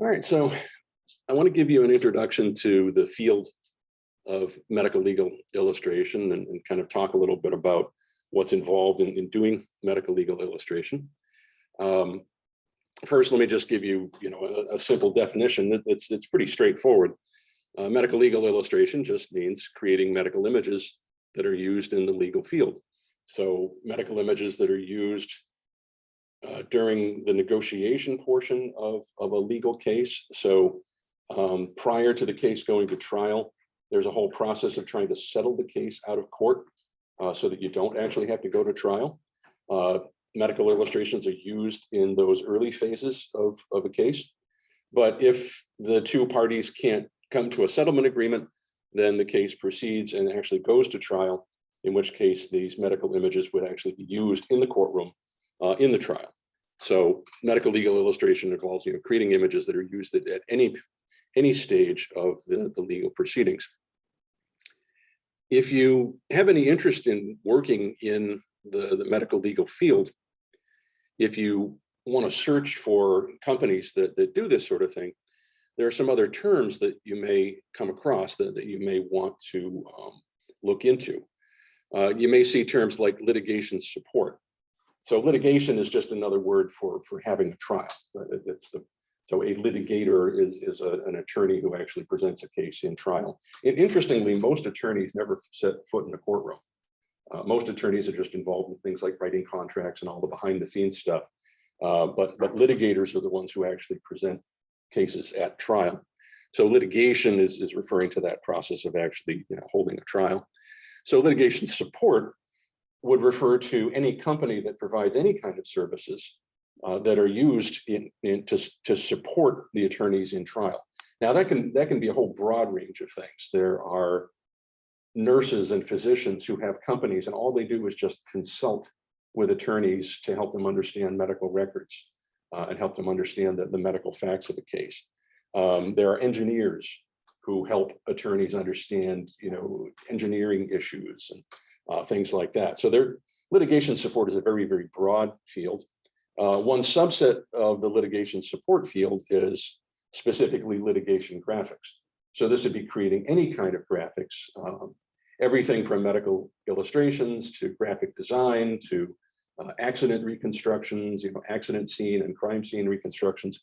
All right, so I want to give you an introduction to the field of medical legal illustration and kind of talk a little bit about what's involved in doing medical legal illustration. First, let me just give you, a simple definition. It's pretty straightforward. Medical legal illustration just means creating medical images that are used in the legal field. So medical images that are used during the negotiation portion of a legal case. So prior to the case going to trial, there's a whole process of trying to settle the case out of court so that you don't actually have to go to trial. Medical illustrations are used in those early phases of a case. But if the two parties can't come to a settlement agreement, then the case proceeds and actually goes to trial, in which case these medical images would actually be used in the courtroom in the trial. So medical legal illustration involves creating images that are used at any stage of the legal proceedings. If you have any interest in working in the medical legal field, if you want to search for companies that do this sort of thing, there are some other terms that you may come across that you may want to look into. You may see terms like litigation support. So litigation is just another word for having a trial. So a litigator is an attorney who actually presents a case in trial. And interestingly, most attorneys never set foot in a courtroom. Most attorneys are just involved in things like writing contracts and all the behind the scenes stuff. But litigators are the ones who actually present cases at trial. So litigation is referring to that process of actually holding a trial. So litigation support would refer to any company that provides any kind of services that are used to support the attorneys in trial. Now that can be a whole broad range of things. There are nurses and physicians who have companies, and all they do is just consult with attorneys to help them understand medical records and help them understand the medical facts of the case. There are engineers who help attorneys understand, engineering issues and things like that. So their litigation support is a very, very broad field. One subset of the litigation support field is specifically litigation graphics. So this would be creating any kind of graphics, everything from medical illustrations to graphic design to accident reconstructions, accident scene and crime scene reconstructions,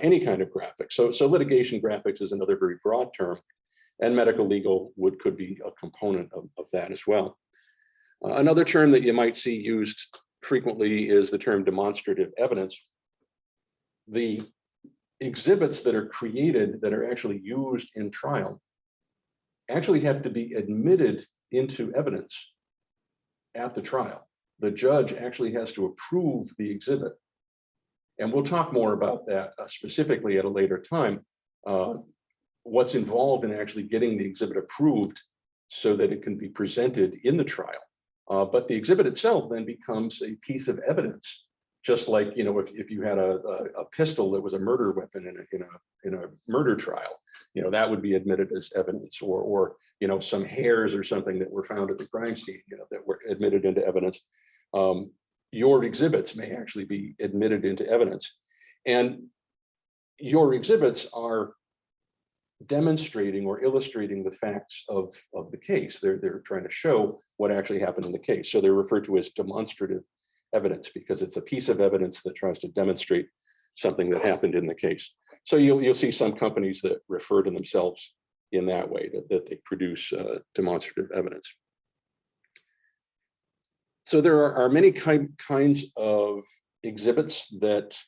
any kind of graphics. So litigation graphics is another very broad term, and medical legal could be a component of that as well. Another term that you might see used frequently is the term demonstrative evidence. The exhibits that are created that are actually used in trial actually have to be admitted into evidence at the trial. The judge actually has to approve the exhibit. And we'll talk more about that specifically at a later time, what's involved in actually getting the exhibit approved so that it can be presented in the trial. But the exhibit itself then becomes a piece of evidence, just like, if you had a pistol that was a murder weapon in a murder trial, that would be admitted as evidence, or some hairs or something that were found at the crime scene, that were admitted into evidence. Your exhibits may actually be admitted into evidence, and your exhibits are demonstrating or illustrating the facts of the case. They're trying to show what actually happened in the case. So they're referred to as demonstrative evidence because it's a piece of evidence that tries to demonstrate something that happened in the case. So you'll see some companies that refer to themselves in that way, that they produce demonstrative evidence. So there are many kinds of exhibits that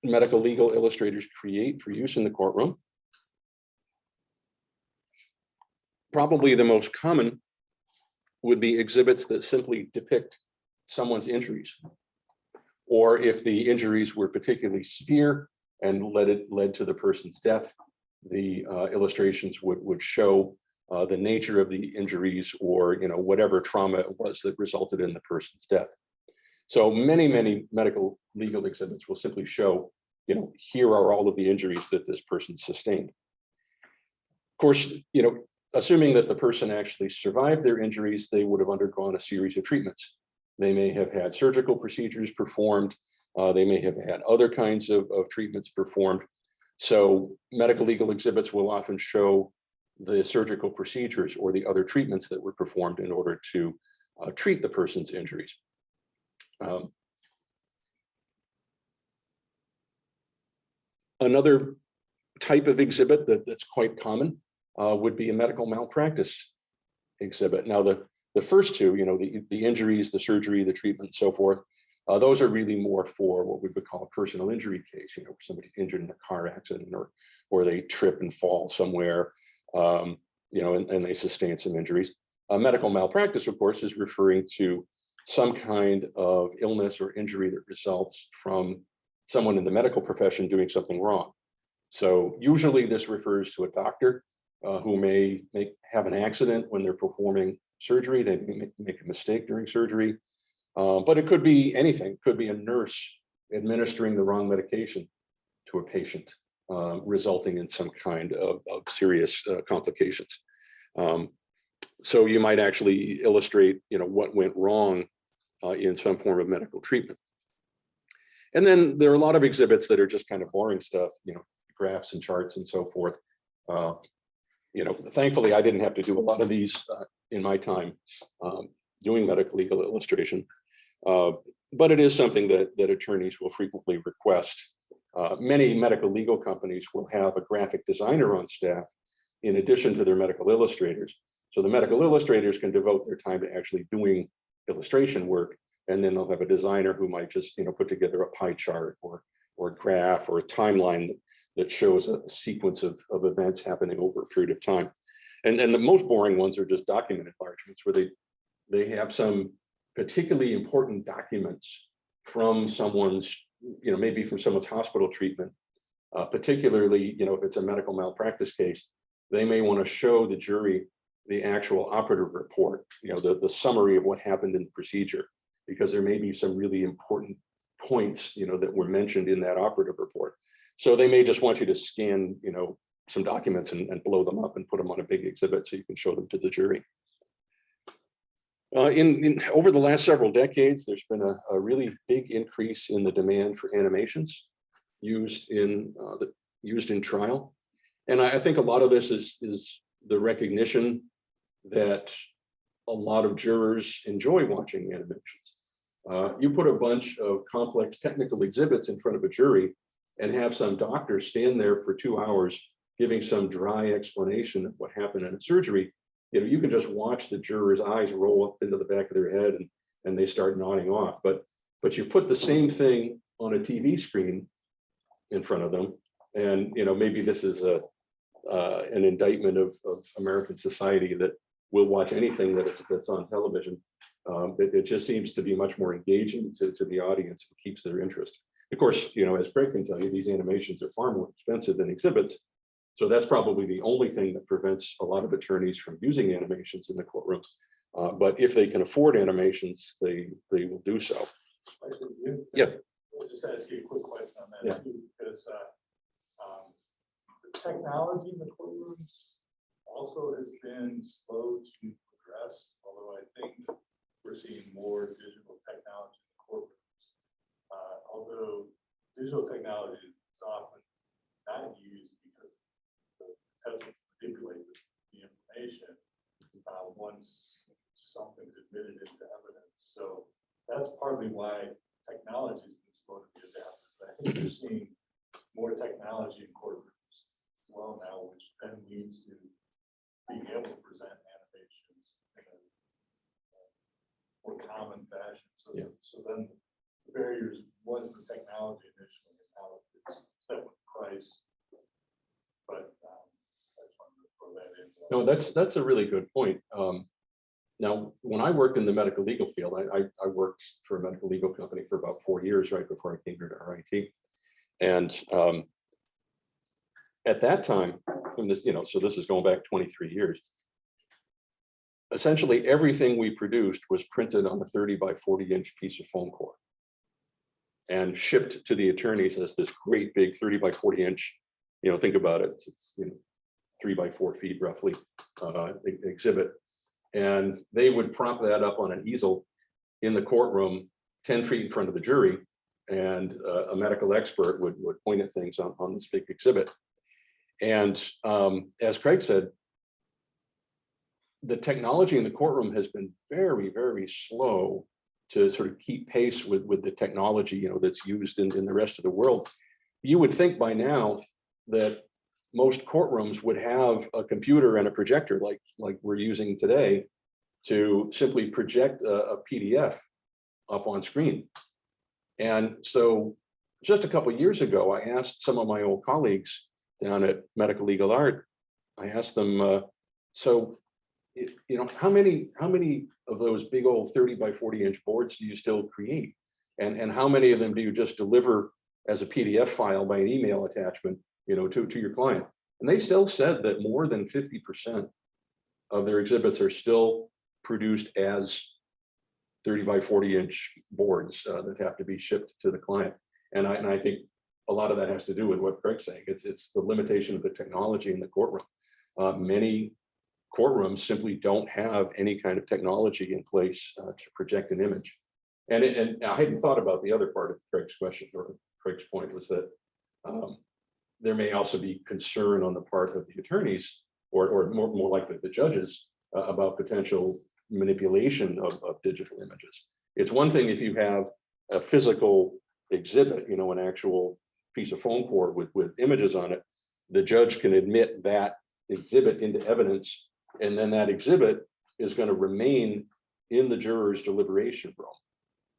medical legal illustrators create for use in the courtroom. Probably the most common would be exhibits that simply depict someone's injuries, or if the injuries were particularly severe and led to the person's death, the illustrations would show the nature of the injuries, or whatever trauma it was that resulted in the person's death. So many medical legal exhibits will simply show, here are all of the injuries that this person sustained. Of course, assuming that the person actually survived their injuries, they would have undergone a series of treatments. They may have had surgical procedures performed. They may have had other kinds of treatments performed. So medical legal exhibits will often show the surgical procedures or the other treatments that were performed in order to treat the person's injuries. Another type of exhibit that's quite common would be a medical malpractice exhibit. Now, the first two, the injuries, the surgery, the treatment, and so forth, those are really more for what we would call a personal injury case, somebody's injured in a car accident or they trip and fall somewhere, and they sustain some injuries. Medical malpractice, of course, is referring to some kind of illness or injury that results from someone in the medical profession doing something wrong. So usually this refers to a doctor who may have an accident when they're performing surgery. They may make a mistake during surgery, but it could be anything. It could be a nurse administering the wrong medication to a patient, resulting in some kind of serious complications. So you might actually illustrate, what went wrong in some form of medical treatment. And then there are a lot of exhibits that are just kind of boring stuff, graphs and charts and so forth. Thankfully, I didn't have to do a lot of these in my time doing medical legal illustration, but it is something that attorneys will frequently request. Many medical legal companies will have a graphic designer on staff in addition to their medical illustrators. So the medical illustrators can devote their time to actually doing illustration work, and then they'll have a designer who might just put together a pie chart or a graph or a timeline that shows a sequence of events happening over a period of time. And the most boring ones are just document enlargements, where they have some particularly important documents from someone's, maybe from someone's hospital treatment, particularly, if it's a medical malpractice case, they may want to show the jury the actual operative report, the summary of what happened in the procedure, because there may be some really important points, that were mentioned in that operative report. So they may just want you to scan, some documents and blow them up and put them on a big exhibit so you can show them to the jury. Over the last several decades, there's been a really big increase in the demand for animations used in trial. And I think a lot of this is the recognition that a lot of jurors enjoy watching animations. You put a bunch of complex technical exhibits in front of a jury and have some doctor stand there for 2 hours giving some dry explanation of what happened in a surgery. You can just watch the jurors' eyes roll up into the back of their head and they start nodding off. But you put the same thing on a TV screen in front of them, and maybe this is an indictment of American society that will watch anything that's on television. It just seems to be much more engaging to the audience. It keeps their interest. Of course, as Greg can tell you, these animations are far more expensive than exhibits. So that's probably the only thing that prevents a lot of attorneys from using animations in the courtroom. But if they can afford animations, they will do so. Yeah. I'll just ask you a quick question on that, Yeah. too, because the technology in the courtrooms also has been slow to progress, although I think we're seeing more digital technology in the courtrooms. Although digital technology is often not used because the potential to manipulate the information once something's admitted into evidence. So that's partly why technology has been slow to be adapted. But I think we're seeing more technology in courtrooms as well now, which then leads to being able to present animations in a more common fashion. So, Yeah. So then the barriers was the technology initially, and now it's set with price. But I just wanted to throw that in. No, that's a really good point. Now, when I worked in the medical legal field, I worked for a medical legal company for about 4 years right before I came here to RIT. And at that time, and this, so this is going back 23 years, essentially everything we produced was printed on a 30 by 40 inch piece of foam core and shipped to the attorneys as this great big 30 by 40 inch, think about it, it's 3 by 4 feet roughly exhibit. And they would prop that up on an easel in the courtroom 10 feet in front of the jury. and a medical expert would point at things on this big exhibit. And as Craig said, the technology in the courtroom has been very, very slow to sort of keep pace with the technology, you know, that's used in the rest of the world. You would think by now that most courtrooms would have a computer and a projector like we're using today to simply project a PDF up on screen. And so just a couple of years ago, I asked some of my old colleagues down at Medical Legal Art, I asked them, so, you know, how many of those big old 30 by 40 inch boards do you still create? And how many of them do you just deliver as a PDF file by an email attachment, you know, to your client? And they still said that more than 50% of their exhibits are still produced as 30 by 40 inch boards that have to be shipped to the client. And I think a lot of that has to do with what Craig's saying. It's the limitation of the technology in the courtroom. Many courtrooms simply don't have any kind of technology in place to project an image. And I hadn't thought about the other part of Craig's question, or Craig's point, was that there may also be concern on the part of the attorneys, or more likely the judges, about potential manipulation of digital images. It's one thing if you have a physical exhibit, you know, an actual piece of foam cord with images on it. The judge can admit that exhibit into evidence, and then that exhibit is going to remain in the juror's deliberation room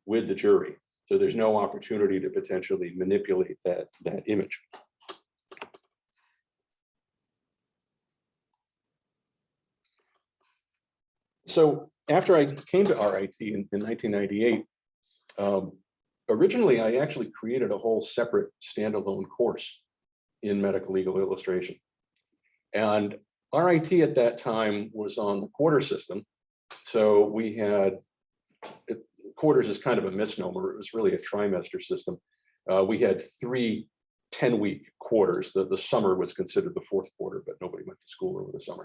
with the jury. So there's no opportunity to potentially manipulate that image. So after I came to RIT in 1998, originally I actually created a whole separate standalone course in medical legal illustration. And RIT at that time was on the quarter system. So we had, quarters is kind of a misnomer. It was really a trimester system. We had 3 10-week quarters. The summer was considered the 4th quarter, but nobody went to school over the summer.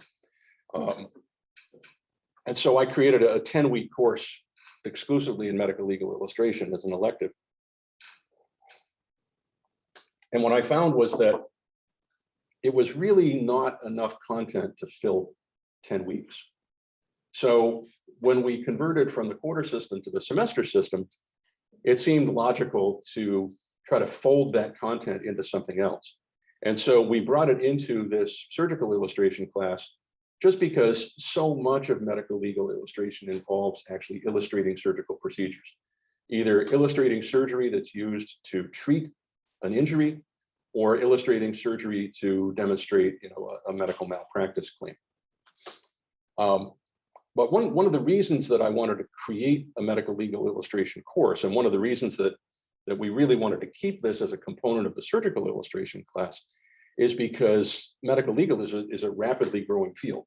And so I created a 10-week course exclusively in medical legal illustration as an elective. And what I found was that it was really not enough content to fill 10 weeks. So when we converted from the quarter system to the semester system, it seemed logical to try to fold that content into something else. And so we brought it into this surgical illustration class just because so much of medical legal illustration involves actually illustrating surgical procedures, either illustrating surgery that's used to treat an injury or illustrating surgery to demonstrate, you know, a medical malpractice claim. But one of the reasons that I wanted to create a medical legal illustration course, and one of the reasons that we really wanted to keep this as a component of the surgical illustration class, is because medical legal is a rapidly growing field.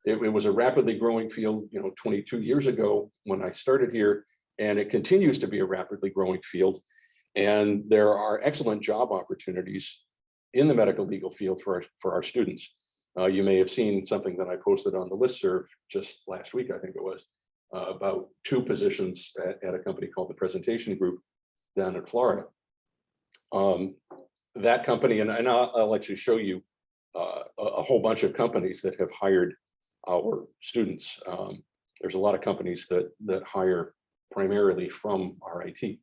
It was a rapidly growing field, you know, 22 years ago when I started here, and it continues to be a rapidly growing field. And there are excellent job opportunities in the medical legal field for our students. You may have seen something that I posted on the listserv just last week, I think it was, about 2 positions at a company called the Presentation Group down in Florida. That company, and I'll actually show you a whole bunch of companies that have hired our students. There's a lot of companies that hire primarily from RIT.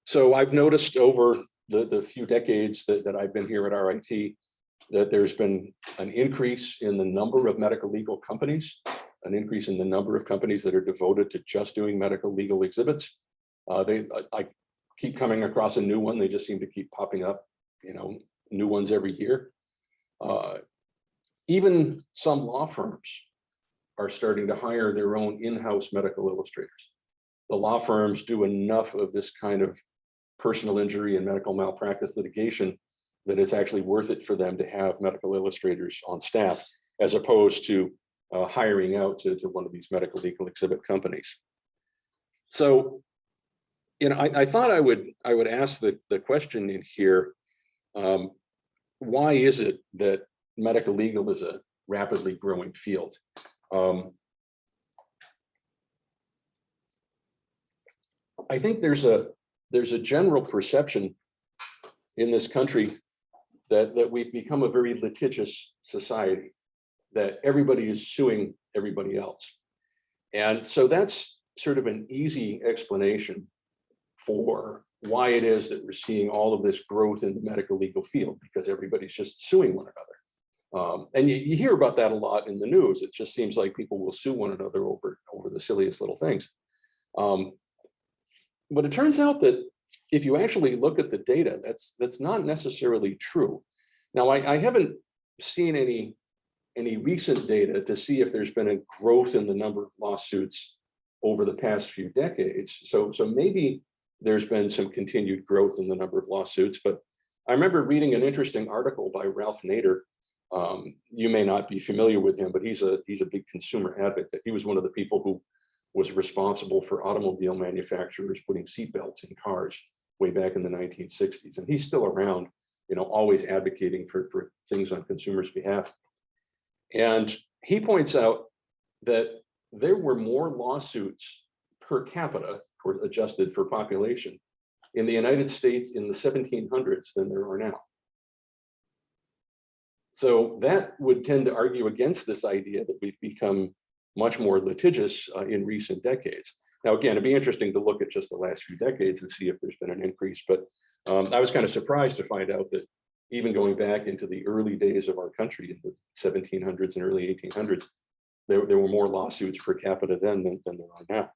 So I've noticed over the few decades that I've been here at RIT that there's been an increase in the number of medical legal companies, an increase in the number of companies that are devoted to just doing medical legal exhibits. I keep coming across a new one. They just seem to keep popping up, you know, new ones every year. Even some law firms are starting to hire their own in-house medical illustrators. The law firms do enough of this kind of personal injury and medical malpractice litigation that it's actually worth it for them to have medical illustrators on staff, as opposed to hiring out to one of these medical legal exhibit companies. So, you know, I thought I would ask the question in here, why is it that medical legal is a rapidly growing field? I think there's a general perception in this country that we've become a very litigious society, that everybody is suing everybody else. And so that's sort of an easy explanation for why it is that we're seeing all of this growth in the medical legal field, because everybody's just suing one another. And you hear about that a lot in the news. It just seems like people will sue one another over the silliest little things. But it turns out that if you actually look at the data, that's not necessarily true. Now, I haven't seen any recent data to see if there's been a growth in the number of lawsuits over the past few decades. So maybe there's been some continued growth in the number of lawsuits, but I remember reading an interesting article by Ralph Nader. You may not be familiar with him, but he's a big consumer advocate. He was one of the people who was responsible for automobile manufacturers putting seatbelts in cars way back in the 1960s. And he's still around, always advocating for things on consumers' behalf. And he points out that there were more lawsuits per capita, adjusted for population, in the United States in the 1700s than there are now. So that would tend to argue against this idea that we've become much more litigious in recent decades. Now, again, it'd be interesting to look at just the last few decades and see if there's been an increase, but I was kind of surprised to find out that even going back into the early days of our country in the 1700s and early 1800s, there were more lawsuits per capita then than there are now.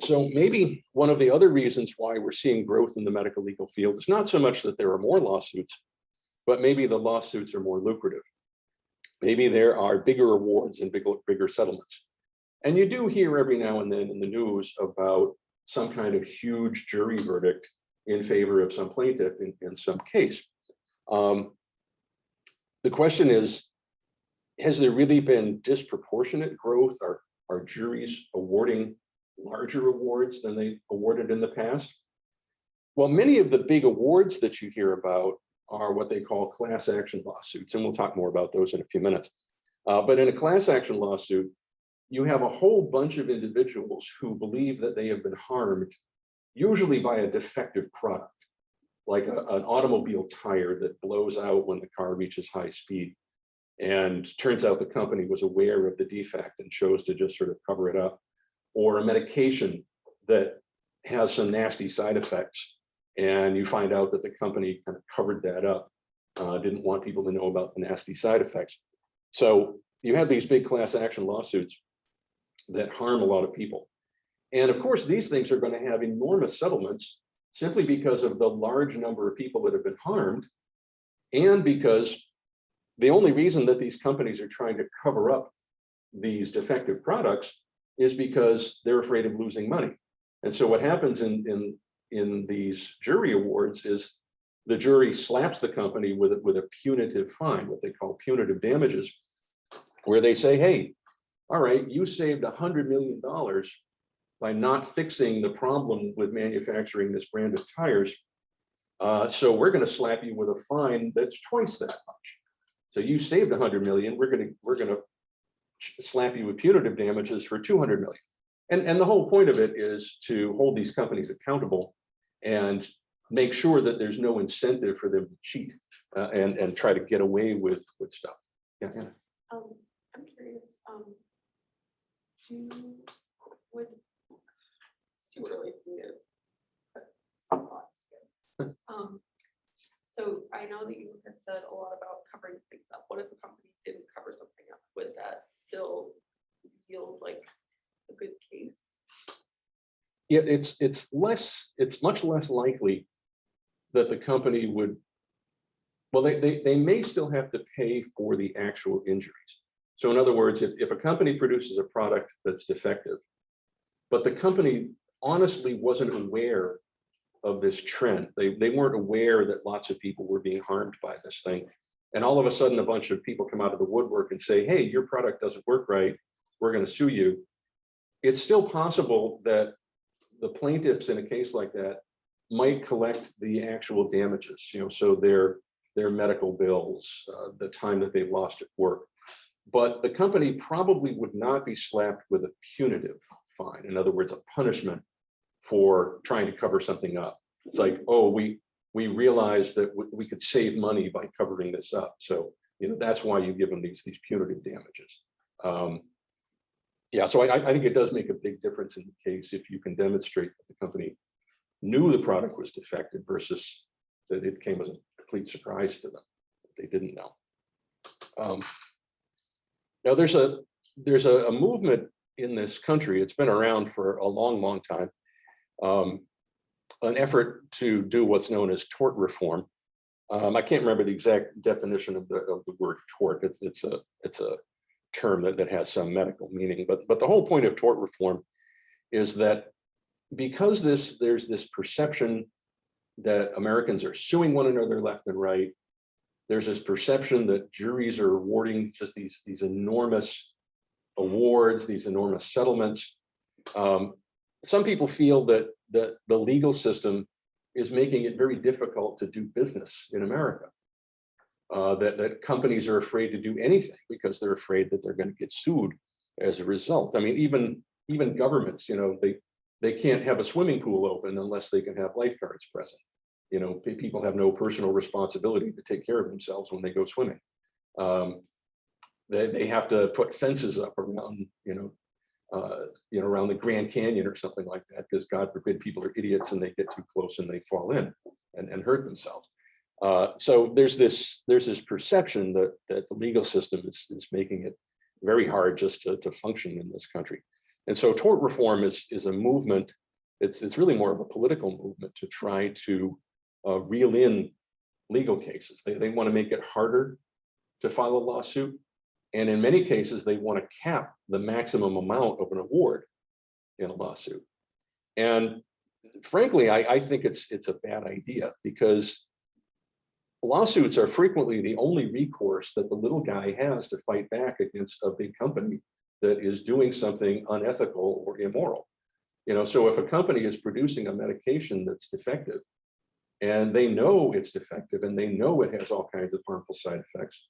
So maybe one of the other reasons why we're seeing growth in the medical legal field is not so much that there are more lawsuits, but maybe the lawsuits are more lucrative. Maybe there are bigger awards and bigger settlements. And you do hear every now and then in the news about some kind of huge jury verdict in favor of some plaintiff in some case. The question is, has there really been disproportionate growth? Are juries awarding larger awards than they awarded in the past? Well, many of the big awards that you hear about are what they call class action lawsuits, and we'll talk more about those in a few minutes. But in a class action lawsuit, you have a whole bunch of individuals who believe that they have been harmed, usually by a defective product, like an automobile tire that blows out when the car reaches high speed. And turns out the company was aware of the defect and chose to just sort of cover it up. Or a medication that has some nasty side effects, and you find out that the company kind of covered that up, didn't want people to know about the nasty side effects. So you have these big class action lawsuits that harm a lot of people. And of course, these things are going to have enormous settlements simply because of the large number of people that have been harmed, and because the only reason that these companies are trying to cover up these defective products is because they're afraid of losing money. And so what happens in these jury awards is the jury slaps the company with a punitive fine, what they call punitive damages, where they say, hey, all right, you saved $100 million by not fixing the problem with manufacturing this brand of tires. So we're going to slap you with a fine that's twice that much. So you saved 100 million. We're going to slap you with punitive damages for 200 million. And the whole point of it is to hold these companies accountable and make sure that there's no incentive for them to cheat and try to get away with stuff. Yeah. I'm curious. It's too early for me to put some thoughts together. So I know that you had said a lot about covering things up. What if a company didn't cover something up? Would that still yield like a good case? Yeah, it's much less likely that the company would, well, they may still have to pay for the actual injuries. So in other words, if a company produces a product that's defective, but the company honestly wasn't aware of this trend, they weren't aware that lots of people were being harmed by this thing, and all of a sudden a bunch of people come out of the woodwork and say, hey, your product doesn't work right, we're going to sue you. It's still possible that the plaintiffs in a case like that might collect the actual damages, so their medical bills, the time that they've lost at work. but the company probably would not be slapped with a punitive fine. In other words, a punishment for trying to cover something up. It's like, oh, we realized that we could save money by covering this up. So, that's why you give them these punitive damages. Yeah, so I think it does make a big difference in the case if you can demonstrate that the company knew the product was defective versus that it came as a complete surprise to them. They didn't know. Now there's a movement in this country. It's been around for a long time. An effort to do what's known as tort reform. I can't remember the exact definition of the word tort. It's a term that has some medical meaning, but the whole point of tort reform is that because there's this perception that Americans are suing one another left and right. There's this perception that juries are awarding just these enormous awards, these enormous settlements. Some people feel that the legal system is making it very difficult to do business in America. That companies are afraid to do anything because they're afraid that they're going to get sued as a result. I mean, even governments, they can't have a swimming pool open unless they can have lifeguards present. People have no personal responsibility to take care of themselves when they go swimming. They have to put fences up around, around the Grand Canyon or something like that, because God forbid people are idiots and they get too close and they fall in and hurt themselves. So there's this perception that the legal system is making it very hard just to function in this country. And so tort reform is a movement. It's really more of a political movement to try to reel in legal cases. They want to make it harder to file a lawsuit. And in many cases, they want to cap the maximum amount of an award in a lawsuit. And frankly, I think it's a bad idea, because lawsuits are frequently the only recourse that the little guy has to fight back against a big company that is doing something unethical or immoral. So if a company is producing a medication that's defective, and they know it's defective and they know it has all kinds of harmful side effects,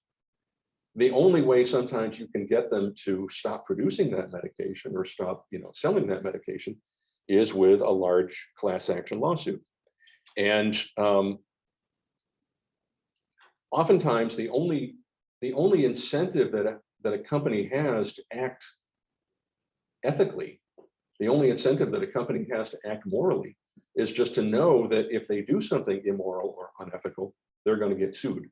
the only way sometimes you can get them to stop producing that medication or stop, selling that medication is with a large class action lawsuit. And oftentimes the only incentive that a company has to act ethically, the only incentive that a company has to act morally, is just to know that if they do something immoral or unethical, they're going to get sued.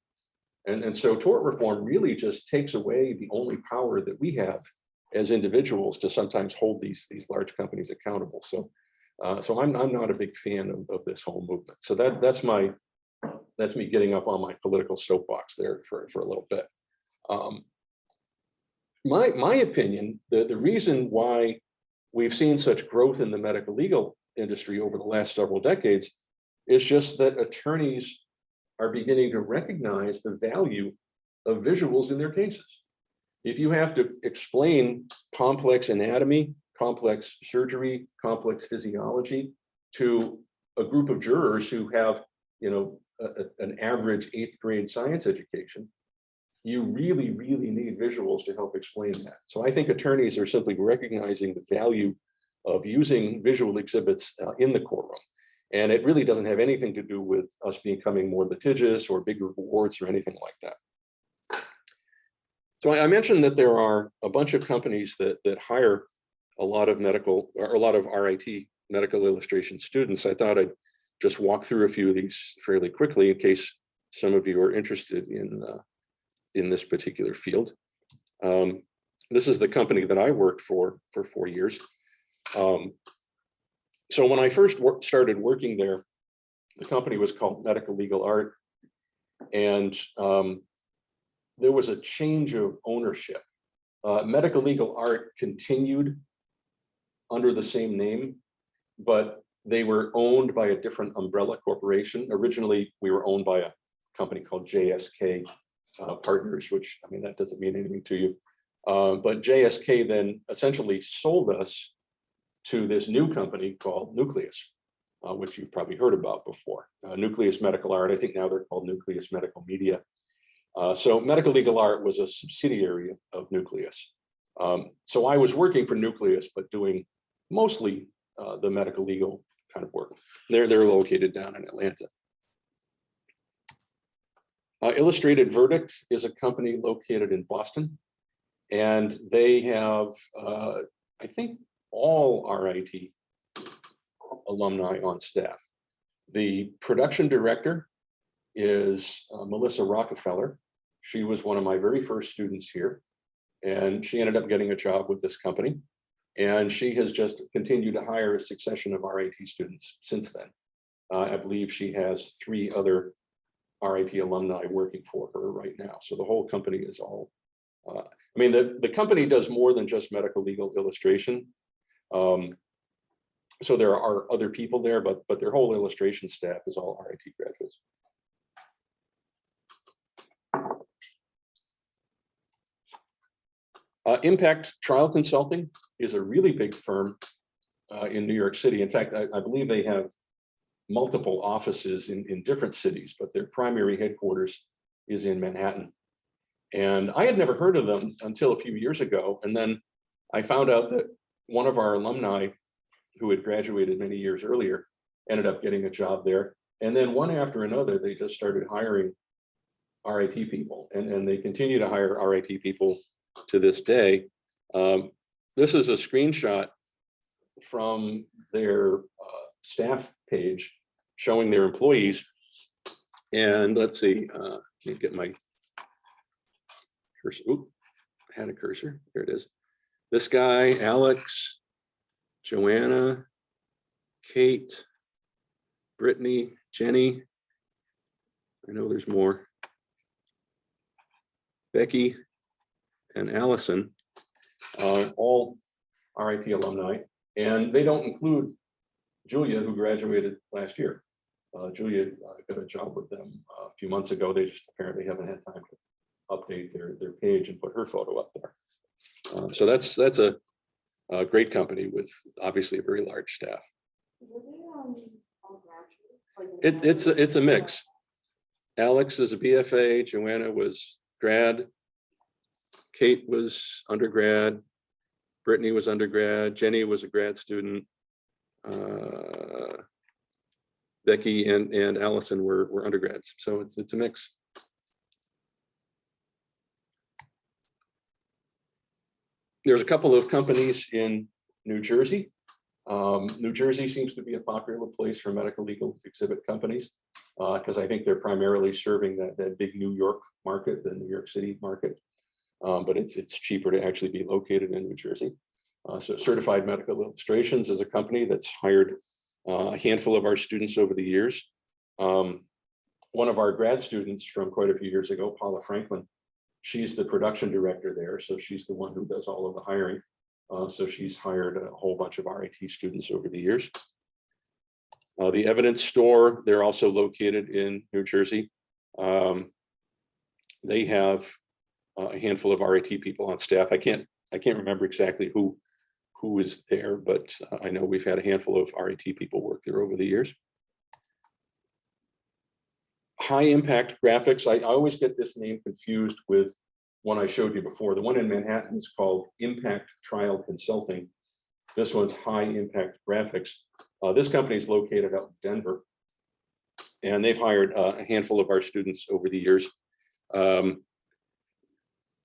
And so tort reform really just takes away the only power that we have as individuals to sometimes hold these large companies accountable. So I'm not a big fan of this whole movement. So that's me getting up on my political soapbox there for a little bit. My opinion, the reason why we've seen such growth in the medical legal industry over the last several decades is just that attorneys are beginning to recognize the value of visuals in their cases. If you have to explain complex anatomy, complex surgery, complex physiology to a group of jurors who have, an average 8th grade science education, you really need visuals to help explain that. So I think attorneys are simply recognizing the value of using visual exhibits in the courtroom. And it really doesn't have anything to do with us becoming more litigious or bigger rewards or anything like that. So I mentioned that there are a bunch of companies that hire a lot of RIT, medical illustration students. I thought I'd just walk through a few of these fairly quickly in case some of you are interested in this particular field. This is the company that I worked for 4 years. So when I first started working there, the company was called Medical Legal Art, and there was a change of ownership. Medical Legal Art continued under the same name, but they were owned by a different umbrella corporation. Originally, we were owned by a company called JSK Partners, which, I mean, that doesn't mean anything to you. But JSK then essentially sold us to this new company called Nucleus, which you've probably heard about before. Nucleus Medical Art, I think now they're called Nucleus Medical Media. So Medical Legal Art was a subsidiary of Nucleus. So I was working for Nucleus, but doing mostly the medical legal kind of work. They're located down in Atlanta. Illustrated Verdict is a company located in Boston, and they have, I think, all RIT alumni on staff. The production director is Melissa Rockefeller. She was one of my very first students here, and she ended up getting a job with this company. And she has just continued to hire a succession of RIT students since then. I believe she has 3 other RIT alumni working for her right now. So the whole company is all, I mean, the company does more than just medical legal illustration. So there are other people there, but their whole illustration staff is all RIT graduates. Impact Trial Consulting is a really big firm in New York City. In fact, I believe they have multiple offices in different cities, but their primary headquarters is in Manhattan. And I had never heard of them until a few years ago. And then I found out that one of our alumni who had graduated many years earlier ended up getting a job there. And then one after another, they just started hiring RIT people, and they continue to hire RIT people to this day. This is a screenshot from their staff page showing their employees. And let's see, can't get my cursor. Oop, had a cursor. There it is. This guy, Alex, Joanna, Kate, Brittany, Jenny. I know there's more. Becky and Allison, all RIT alumni, and they don't include Julia, who graduated last year. Julia got a job with them a few months ago. They just apparently haven't had time to update their page and put her photo up there. So that's a great company with obviously a very large staff. It's a mix. Alex is a BFA, Joanna was grad, Kate was undergrad, Brittany was undergrad, Jenny was a grad student, Becky and Allison were undergrads. So it's a mix. There's a couple of companies in New Jersey. New Jersey seems to be a popular place for medical legal exhibit companies because I think they're primarily serving that big New York market, the New York City market. But it's cheaper to actually be located in New Jersey. So Certified Medical Illustrations is a company that's hired a handful of our students over the years. One of our grad students from quite a few years ago, Paula Franklin, she's the production director there. So she's the one who does all of the hiring. So she's hired a whole bunch of RIT students over the years. The Evidence Store, they're also located in New Jersey. They have a handful of RIT people on staff. I can't remember exactly who is there, but I know we've had a handful of RIT people work there over the years. High Impact Graphics. I always get this name confused with one I showed you before. The one in Manhattan is called Impact Trial Consulting. This one's High Impact Graphics. This company is located out in Denver, and they've hired a handful of our students over the years. High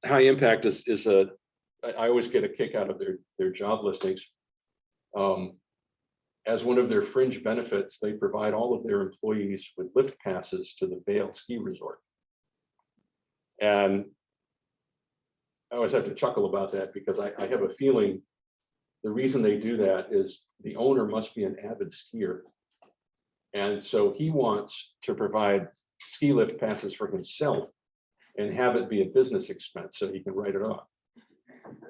Impact is I always get a kick out of their job listings. As one of their fringe benefits, they provide all of their employees with lift passes to the Vail Ski Resort. And I always have to chuckle about that because I have a feeling the reason they do that is the owner must be an avid skier. And so he wants to provide ski lift passes for himself and have it be a business expense so he can write it off.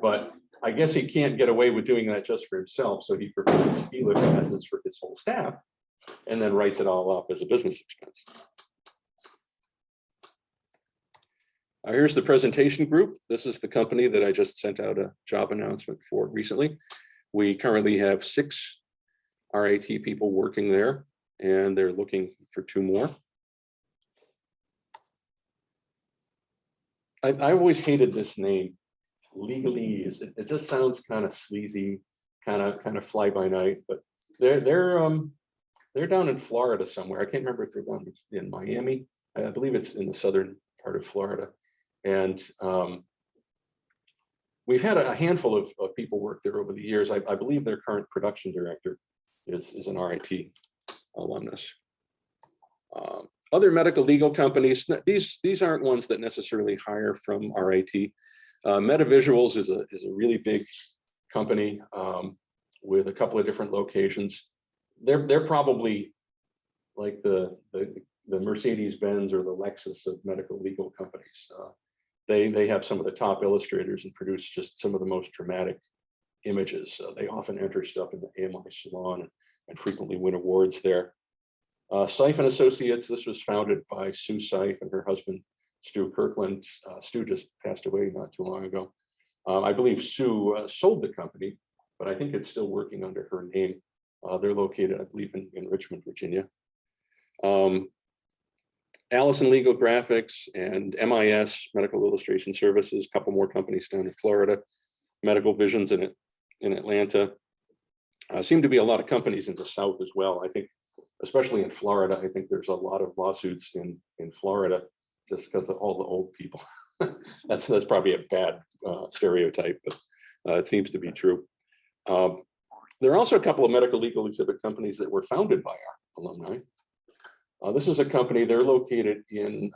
But I guess he can't get away with doing that just for himself. So he provides ski lift passes for his whole staff and then writes it all up as a business expense. Here's the presentation group. This is the company that I just sent out a job announcement for recently. We currently have 6 RIT people working there, and they're looking for 2 more. I always hated this name, Legalese. It just sounds kind of sleazy, kind of fly by night. But they're down in Florida somewhere. I can't remember if they're down in Miami. I believe it's in the southern part of Florida, and we've had a handful of people work there over the years. I believe their current production director is an RIT alumnus. Other medical legal companies, these aren't ones that necessarily hire from RIT. MetaVisuals is a really big company with a couple of different locations. They're probably like the Mercedes-Benz or the Lexus of medical legal companies. They have some of the top illustrators and produce just some of the most dramatic images. They often enter stuff in the AMI Salon and frequently win awards there. Seif and Associates, this was founded by Sue Seif and her husband, Stu Kirkland. Stu just passed away not too long ago. I believe Sue sold the company, but I think it's still working under her name. They're located, I believe, in Richmond, Virginia. Allison Legal Graphics and MIS, Medical Illustration Services, a couple more companies down in Florida, Medical Visions in Atlanta. Seem to be a lot of companies in the South as well. I think, especially in Florida, I think there's a lot of lawsuits in Florida just because of all the old people. that's probably a bad stereotype, but it seems to be true. There are also a couple of medical legal exhibit companies that were founded by our alumni. This is a company, they're located in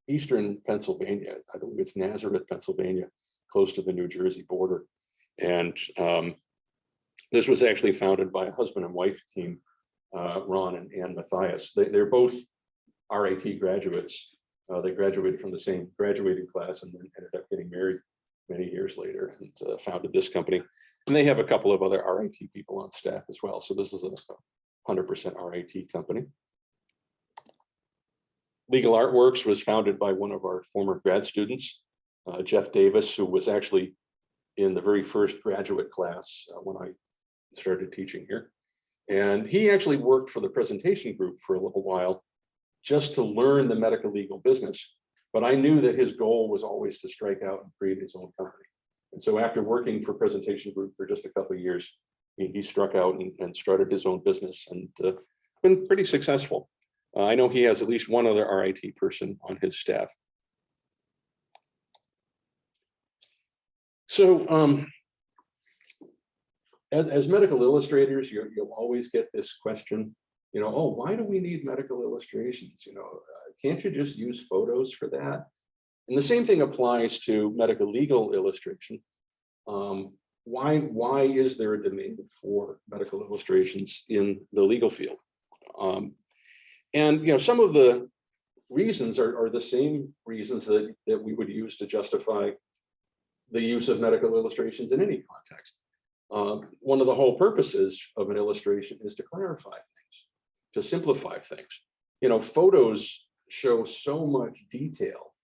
eastern Pennsylvania. I believe it's Nazareth, Pennsylvania, close to the New Jersey border. And this was actually founded by a husband and wife team, Ron and Ann Matthias. They're both RIT graduates. They graduated from the same graduating class and then ended up getting married many years later and founded this company. And they have a couple of other RIT people on staff as well. So this is a 100% RIT company. Legal Artworks was founded by one of our former grad students, Jeff Davis, who was actually in the very first graduate class when I started teaching here. And he actually worked for the presentation group for a little while just to learn the medical legal business. But I knew that his goal was always to strike out and create his own company. And so after working for presentation group for just a couple of years, he struck out and started his own business and been pretty successful. I know he has at least one other RIT person on his staff. So as medical illustrators, you'll always get this question, oh, why do we need medical illustrations? Can't you just use photos for that? And the same thing applies to medical legal illustration. Why is there a demand for medical illustrations in the legal field? And some of the reasons are the same reasons that we would use to justify the use of medical illustrations in any context. One of the whole purposes of an illustration is to clarify things, to simplify things. Photos show so much detail,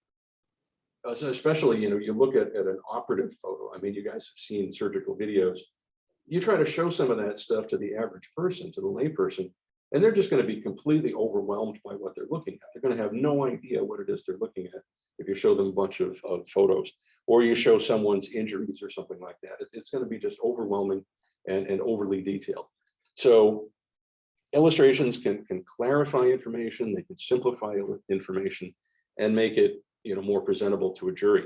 especially, you look at an operative photo. I mean, you guys have seen surgical videos. You try to show some of that stuff to the average person, to the lay person, and they're just going to be completely overwhelmed by what they're looking at. They're going to have no idea what it is they're looking at if you show them a bunch of photos, or you show someone's injuries or something like that. It's going to be just overwhelming and overly detailed. So illustrations can clarify information, they can simplify information and make it more presentable to a jury.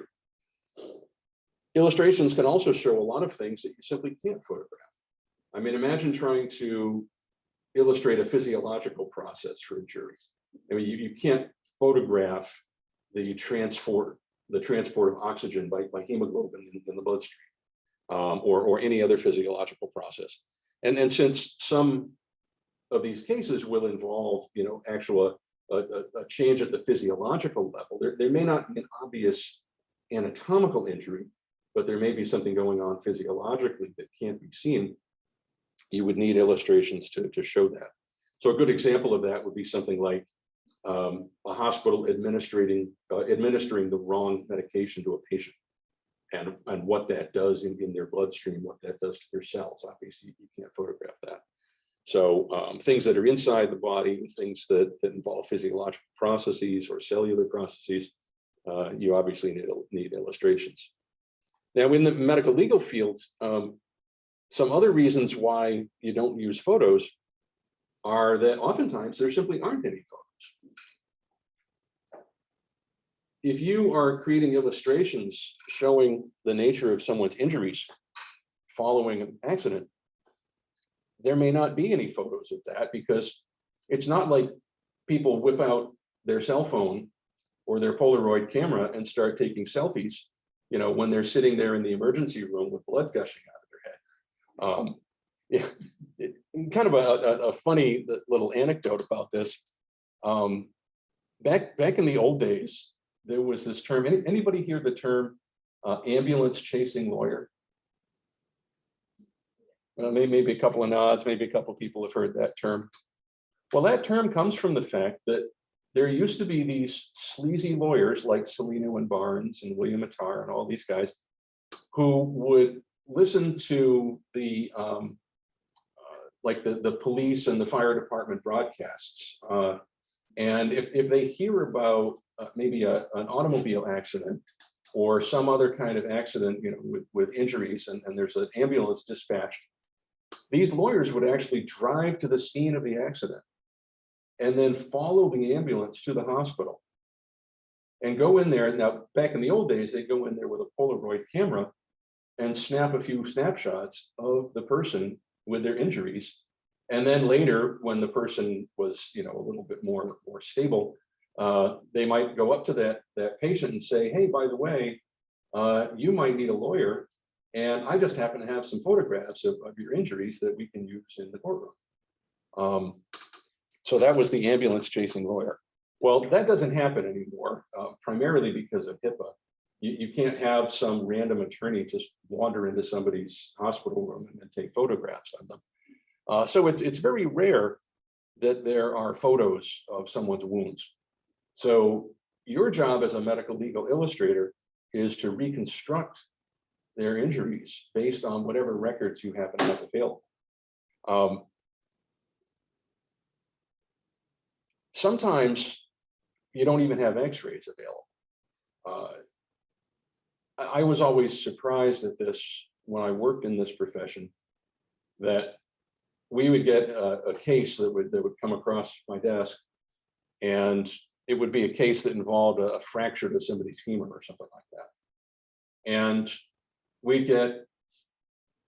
Illustrations can also show a lot of things that you simply can't photograph. I mean, imagine trying to illustrate a physiological process for a jury. I mean, you can't photograph the transport of oxygen by hemoglobin in the bloodstream, or any other physiological process. And since some of these cases will involve, actual a change at the physiological level, there may not be an obvious anatomical injury, but there may be something going on physiologically that can't be seen. You would need illustrations to show that. So a good example of that would be something like a hospital administering the wrong medication to a patient, and what that does in their bloodstream, what that does to their cells. Obviously, you can't photograph that. So things that are inside the body, things that involve physiological processes or cellular processes, you obviously need illustrations. Now, in the medical legal fields, some other reasons why you don't use photos are that oftentimes there simply aren't any photos. If you are creating illustrations showing the nature of someone's injuries following an accident, there may not be any photos of that, because it's not like people whip out their cell phone or their Polaroid camera and start taking selfies, you know, when they're sitting there in the emergency room with blood gushing out of their head. Kind of a funny little anecdote about this. Back in the old days, there was this term. Anybody hear the term ambulance chasing lawyer? Maybe a couple of nods. Maybe a couple of people have heard that term. Well, that term comes from the fact that there used to be these sleazy lawyers like Salino and Barnes and William Attar and all these guys who would listen to the like the police and the fire department broadcasts. And if they hear about maybe an automobile accident or some other kind of accident, you know, with injuries, and there's an ambulance dispatched, these lawyers would actually drive to the scene of the accident and then follow the ambulance to the hospital and go in there. Now, back in the old days, they'd go in there with a Polaroid camera and snap a few snapshots of the person with their injuries. And then later, when the person was, you know, a little bit more stable, they might go up to that patient and say, hey, by the way, you might need a lawyer. And I just happen to have some photographs of your injuries that we can use in the courtroom. So that was the ambulance chasing lawyer. Well, that doesn't happen anymore, primarily because of HIPAA. You can't have some random attorney just wander into somebody's hospital room and take photographs of them. So it's very rare that there are photos of someone's wounds. So your job as a medical legal illustrator is to reconstruct their injuries based on whatever records you happen to have available. Sometimes you don't even have x-rays available. I was always surprised at this when I worked in this profession, that we would get a case that would come across my desk, and it would be a case that involved a fracture to somebody's femur or something like that. And we'd get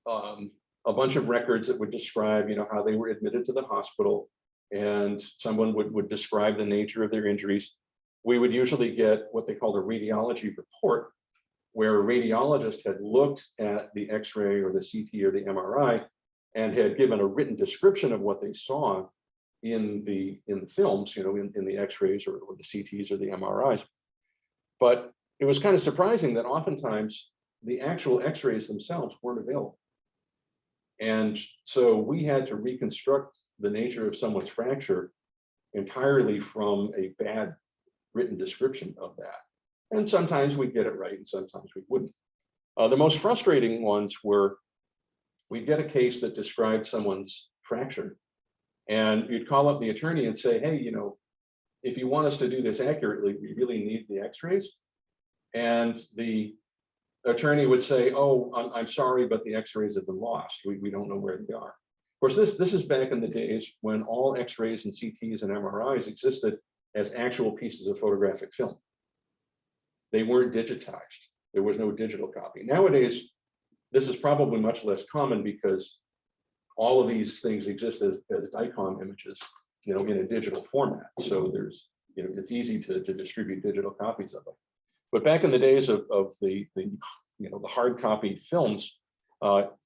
a bunch of records that would describe, you know, how they were admitted to the hospital, and someone would describe the nature of their injuries. We would usually get what they called a radiology report, where a radiologist had looked at the X-ray or the CT or the MRI and had given a written description of what they saw in the films, you know, in the X-rays or the CTs or the MRIs. But it was kind of surprising that oftentimes the actual X-rays themselves weren't available. And so we had to reconstruct the nature of someone's fracture entirely from a bad written description of that. And sometimes we'd get it right, and sometimes we wouldn't. The most frustrating ones were, we'd get a case that described someone's fracture, and you'd call up the attorney and say, hey, you know, if you want us to do this accurately, we really need the X-rays. And the attorney would say, oh, I'm sorry, but the X-rays have been lost. We don't know where they are. Of course, this is back in the days when all X-rays and CTs and MRIs existed as actual pieces of photographic film. They weren't digitized. There was no digital copy. Nowadays, this is probably much less common because all of these things exist as DICOM images, you know, in a digital format. So there's, you know, it's easy to distribute digital copies of them. But back in the days of the you know, the hard copy films,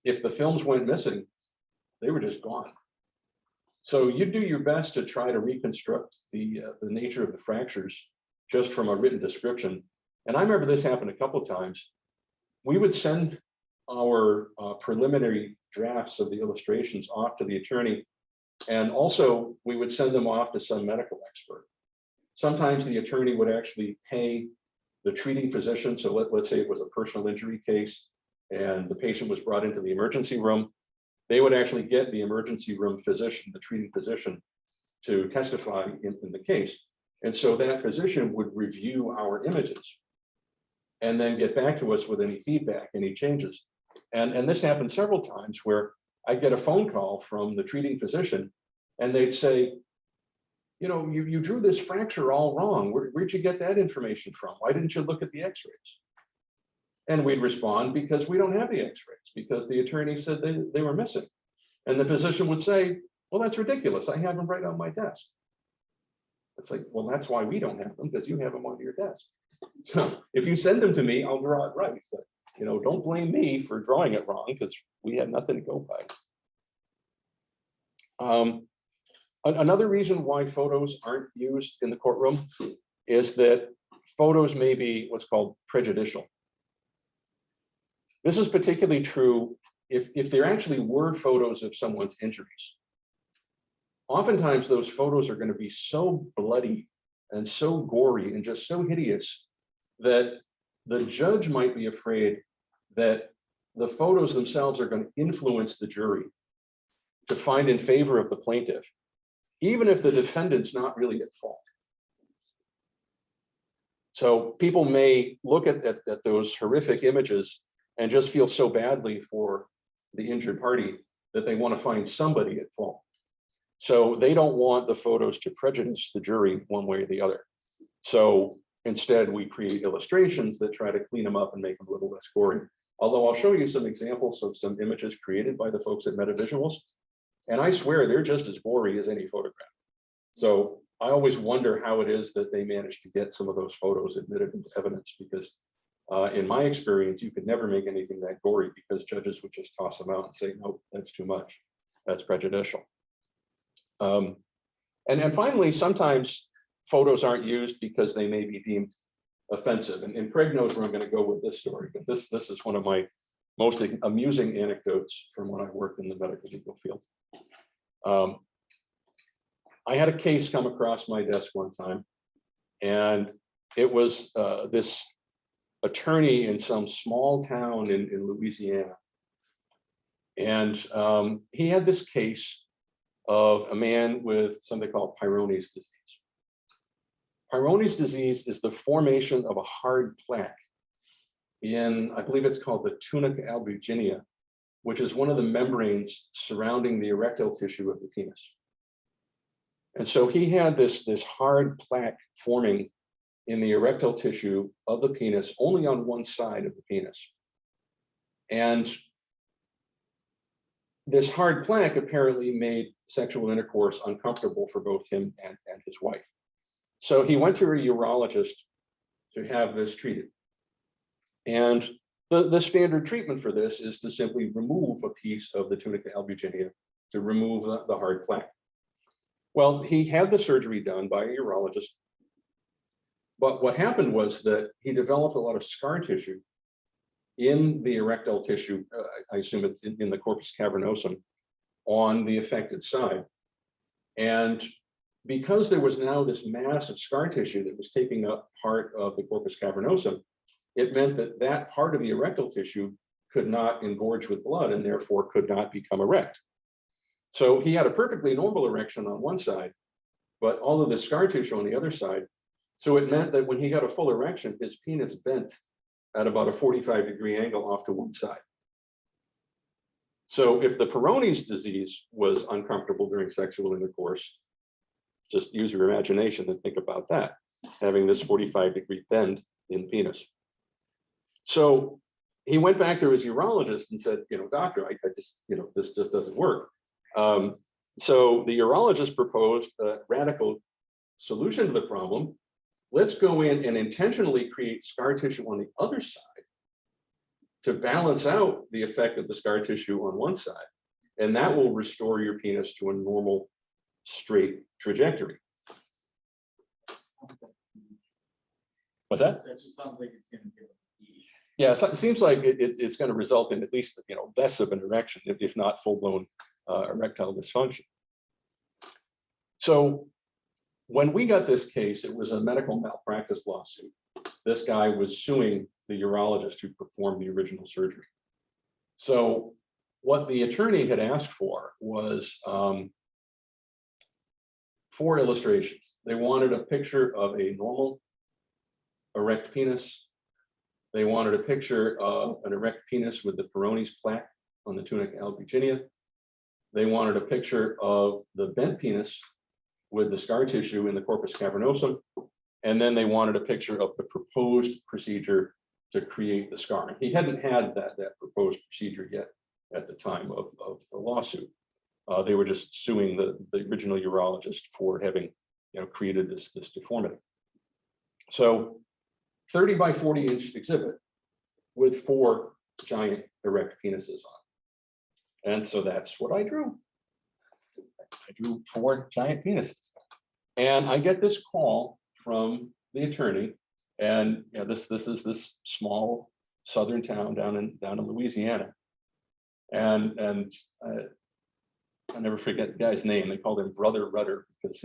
if the films went missing, they were just gone. So you do your best to try to reconstruct the nature of the fractures just from a written description. And I remember this happened a couple of times. We would send our preliminary drafts of the illustrations off to the attorney, and also we would send them off to some medical expert. Sometimes the attorney would actually pay the treating physician. So let's say it was a personal injury case and the patient was brought into the emergency room. They would actually get the emergency room physician, the treating physician, to testify in the case. And so that physician would review our images and then get back to us with any feedback, any changes. And this happened several times where I'd get a phone call from the treating physician and they'd say, you know, you drew this fracture all wrong. Where'd you get that information from? Why didn't you look at the x-rays? And we'd respond, because we don't have the x-rays, because the attorney said they were missing. And the physician would say, well, that's ridiculous. I have them right on my desk. It's like, well, that's why we don't have them, because you have them on your desk. So if you send them to me, I'll draw it right. But, you know, don't blame me for drawing it wrong, because we had nothing to go by. Another reason why photos aren't used in the courtroom is that photos may be what's called prejudicial. This is particularly true if there actually were photos of someone's injuries. Oftentimes those photos are going to be so bloody and so gory and just so hideous that the judge might be afraid that the photos themselves are going to influence the jury to find in favor of the plaintiff, even if the defendant's not really at fault. So people may look at those horrific images and just feel so badly for the injured party that they want to find somebody at fault. So they don't want the photos to prejudice the jury one way or the other. So instead, we create illustrations that try to clean them up and make them a little less gory. Although I'll show you some examples of some images created by the folks at MetaVisuals, and I swear they're just as gory as any photograph. So I always wonder how it is that they managed to get some of those photos admitted into evidence, because in my experience, you could never make anything that gory, because judges would just toss them out and say, no, that's too much. That's prejudicial. And finally, sometimes photos aren't used because they may be deemed offensive. And Craig knows where I'm going to go with this story, but this is one of my most amusing anecdotes from when I worked in the medical legal field. I had a case come across my desk one time, and it was this attorney in some small town in Louisiana. And he had this case of a man with something called Peyronie's disease. Peyronie's disease is the formation of a hard plaque in, I believe it's called the tunica albuginea, which is one of the membranes surrounding the erectile tissue of the penis. And so he had this hard plaque forming in the erectile tissue of the penis, only on one side of the penis. And this hard plaque apparently made sexual intercourse uncomfortable for both him and his wife. So he went to a urologist to have this treated. And the standard treatment for this is to simply remove a piece of the tunica albuginea to remove the hard plaque. Well, he had the surgery done by a urologist. But what happened was that he developed a lot of scar tissue in the erectile tissue, I assume it's in the corpus cavernosum, on the affected side. And because there was now this mass of scar tissue that was taking up part of the corpus cavernosum, it meant that that part of the erectile tissue could not engorge with blood and therefore could not become erect. So he had a perfectly normal erection on one side, but all of the scar tissue on the other side. So it meant that when he got a full erection, his penis bent at about a 45-degree angle off to one side. So if the Peyronie's disease was uncomfortable during sexual intercourse, just use your imagination and think about that, having this 45-degree bend in the penis. So he went back to his urologist and said, you know, doctor, I just, you know, this just doesn't work. So the urologist proposed a radical solution to the problem. Let's go in and intentionally create scar tissue on the other side to balance out the effect of the scar tissue on one side. And that will restore your penis to a normal, straight trajectory. What's that? That just sounds like it's going to give a key. Yeah, so it seems like it's going to result in at least, you know, less of an erection, if not full-blown erectile dysfunction. So when we got this case, it was a medical malpractice lawsuit. This guy was suing the urologist who performed the original surgery. So what the attorney had asked for was 4 illustrations. They wanted a picture of a normal erect penis. They wanted a picture of an erect penis with the Peyronie's plaque on the tunica albuginea. They wanted a picture of the bent penis with the scar tissue in the corpus cavernosum. And then they wanted a picture of the proposed procedure to create the scarring. He hadn't had that proposed procedure yet at the time of the lawsuit. They were just suing the original urologist for having, created this deformity. So 30 by 40 inch exhibit with 4 giant erect penises on. And so that's what I drew. I drew 4 giant penises. And I get this call from the attorney. And this is this small southern town down in Louisiana. And I'll never forget the guy's name. They called him Brother Rudder because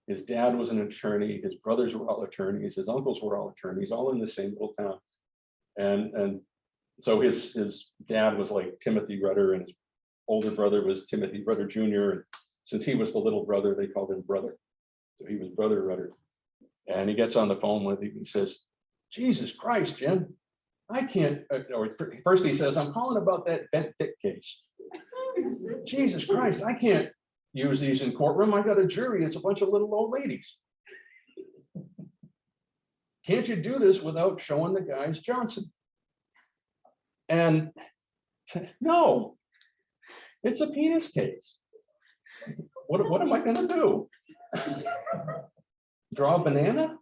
his dad was an attorney, his brothers were all attorneys, his uncles were all attorneys, all in the same little town. And so his dad was like Timothy Rudder, and his older brother was Timothy Rudder Jr. And since he was the little brother, they called him Brother. So he was Brother Rudder. And he gets on the phone with him and says, "Jesus Christ, Jim, I can't," or first he says, "I'm calling about that bent dick case. Jesus Christ, I can't use these in courtroom. I got a jury. It's a bunch of little old ladies. Can't you do this without showing the guys Johnson?" And no, it's a penis case. What am I going to do? Draw a banana?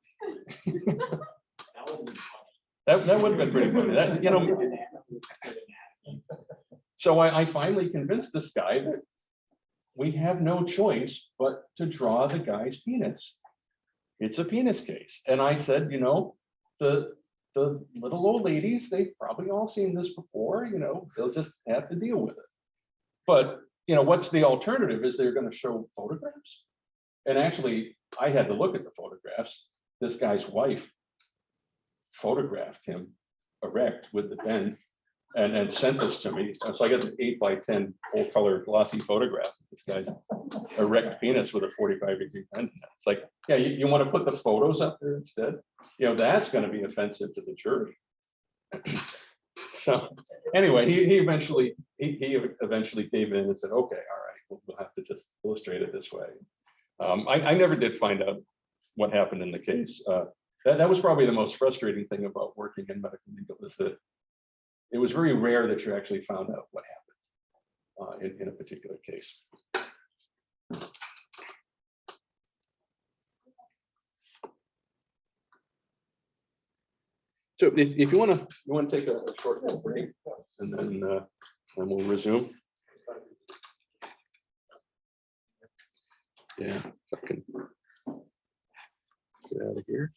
That would have been pretty funny. So I finally convinced this guy that we have no choice but to draw the guy's penis. It's a penis case. And I said, the little old ladies, they've probably all seen this before, they'll just have to deal with it. But, what's the alternative? Is they're going to show photographs? And actually, I had to look at the photographs. This guy's wife photographed him erect with the bend and sent this to me. So I got an 8 by 10 full color glossy photograph of this guy's erect penis with a 45-degree bend. It's like, yeah, you want to put the photos up there instead? That's going to be offensive to the jury. So anyway, he eventually gave in and said, "Okay, all right, we'll have to just illustrate it this way." I never did find out what happened in the case. That was probably the most frustrating thing about working in medical legal, is that it was very rare that you actually found out what happened in a particular case. So if you want to take a short little break, and then we'll resume. Yeah, if I can get out of here.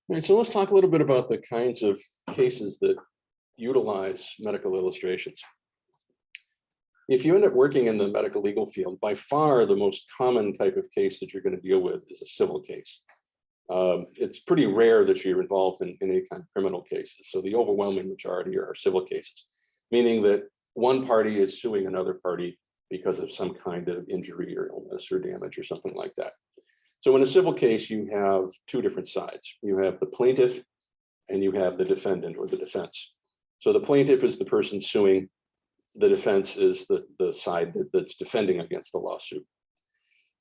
All right, so let's talk a little bit about the kinds of cases that utilize medical illustrations. If you end up working in the medical legal field, by far the most common type of case that you're going to deal with is a civil case. It's pretty rare that you're involved in any kind of criminal cases. So the overwhelming majority are civil cases, meaning that one party is suing another party because of some kind of injury or illness or damage or something like that. So in a civil case, you have 2 different sides. You have the plaintiff and you have the defendant or the defense. So the plaintiff is the person suing. The defense is the side that's defending against the lawsuit.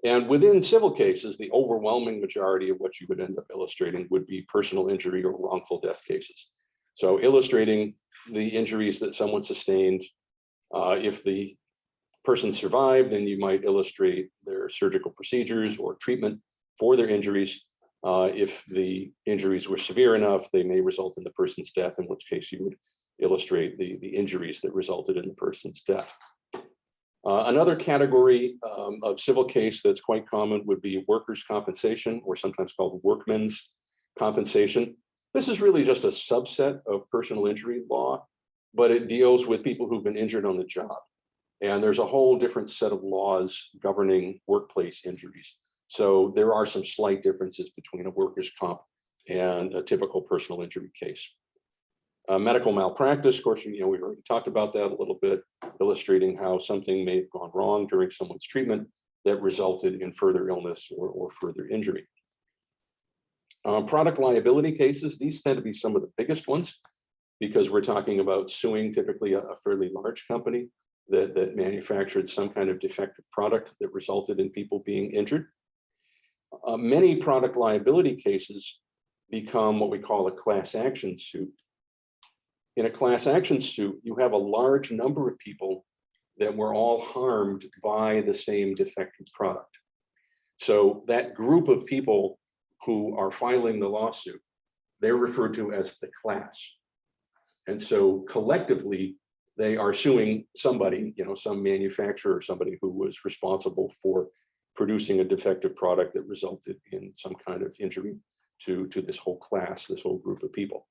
And within civil cases, the overwhelming majority of what you would end up illustrating would be personal injury or wrongful death cases. So illustrating the injuries that someone sustained. If the person survived, then you might illustrate their surgical procedures or treatment for their injuries. If the injuries were severe enough, they may result in the person's death, in which case you would illustrate the injuries that resulted in the person's death. Another category of civil case that's quite common would be workers' compensation, or sometimes called workmen's compensation. This is really just a subset of personal injury law, but it deals with people who've been injured on the job. And there's a whole different set of laws governing workplace injuries. So there are some slight differences between a workers' comp and a typical personal injury case. Medical malpractice, of course, we already talked about that a little bit, illustrating how something may have gone wrong during someone's treatment that resulted in further illness or further injury. Product liability cases, these tend to be some of the biggest ones because we're talking about suing typically a fairly large company that manufactured some kind of defective product that resulted in people being injured. Many product liability cases become what we call a class action suit. In a class action suit, you have a large number of people that were all harmed by the same defective product. So that group of people who are filing the lawsuit, they're referred to as the class. And so collectively, they are suing somebody, some manufacturer or somebody who was responsible for producing a defective product that resulted in some kind of injury to this whole class, this whole group of people.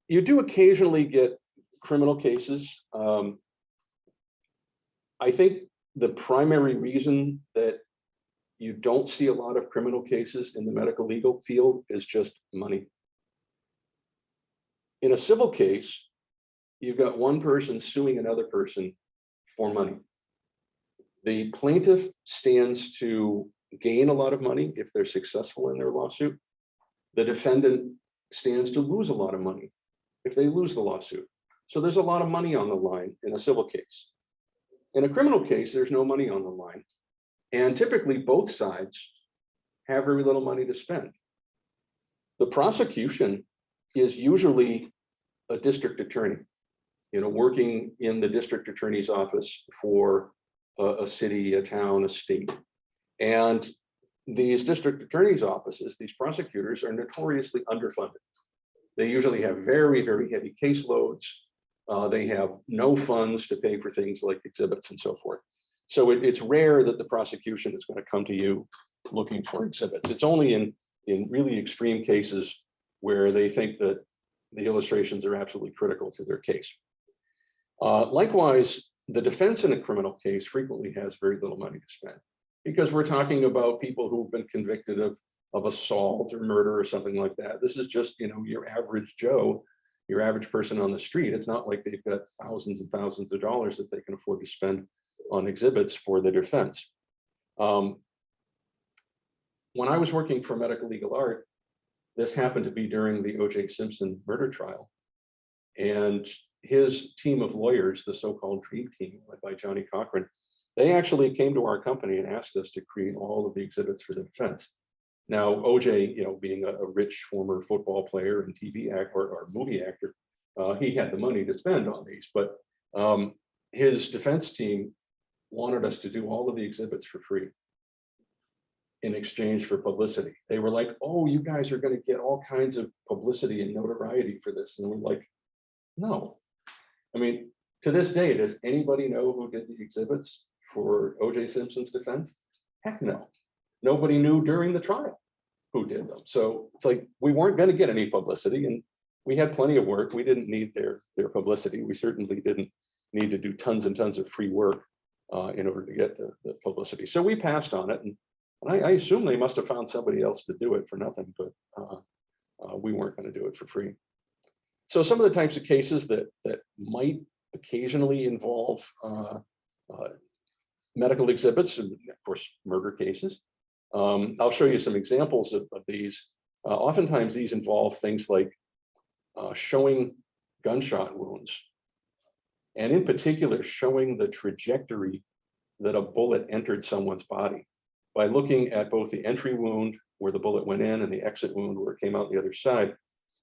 You do occasionally get criminal cases. I think the primary reason that you don't see a lot of criminal cases in the medical legal field is just money. In a civil case, you've got one person suing another person for money. The plaintiff stands to gain a lot of money if they're successful in their lawsuit. The defendant stands to lose a lot of money if they lose the lawsuit. So there's a lot of money on the line in a civil case. In a criminal case, there's no money on the line. And typically both sides have very little money to spend. The prosecution is usually a district attorney, working in the district attorney's office for a city, a town, a state. And these district attorney's offices, these prosecutors are notoriously underfunded. They usually have very, very heavy caseloads. They have no funds to pay for things like exhibits and so forth. So it's rare that the prosecution is going to come to you looking for exhibits. It's only in really extreme cases where they think that the illustrations are absolutely critical to their case. Likewise, the defense in a criminal case frequently has very little money to spend because we're talking about people who've been convicted of assault or murder or something like that. This is just, your average Joe, your average person on the street. It's not like they've got thousands and thousands of dollars that they can afford to spend on exhibits for the defense. When I was working for Medical Legal Art, this happened to be during the O.J. Simpson murder trial. And his team of lawyers, the so-called dream team led by Johnny Cochran, they actually came to our company and asked us to create all of the exhibits for the defense. Now, OJ, being a rich former football player and TV actor or movie actor, he had the money to spend on these, but his defense team wanted us to do all of the exhibits for free in exchange for publicity. They were like, oh, you guys are going to get all kinds of publicity and notoriety for this. And we're like, no. I mean, to this day, does anybody know who did the exhibits for O.J. Simpson's defense? Heck no. Nobody knew during the trial who did them. So it's like, we weren't going to get any publicity and we had plenty of work. We didn't need their publicity. We certainly didn't need to do tons and tons of free work in order to get the publicity. So we passed on it. And I assume they must have found somebody else to do it for nothing, but we weren't going to do it for free. So some of the types of cases that might occasionally involve medical exhibits, and of course, murder cases. I'll show you some examples of these. Oftentimes these involve things like showing gunshot wounds, and in particular, showing the trajectory that a bullet entered someone's body by looking at both the entry wound where the bullet went in and the exit wound where it came out the other side.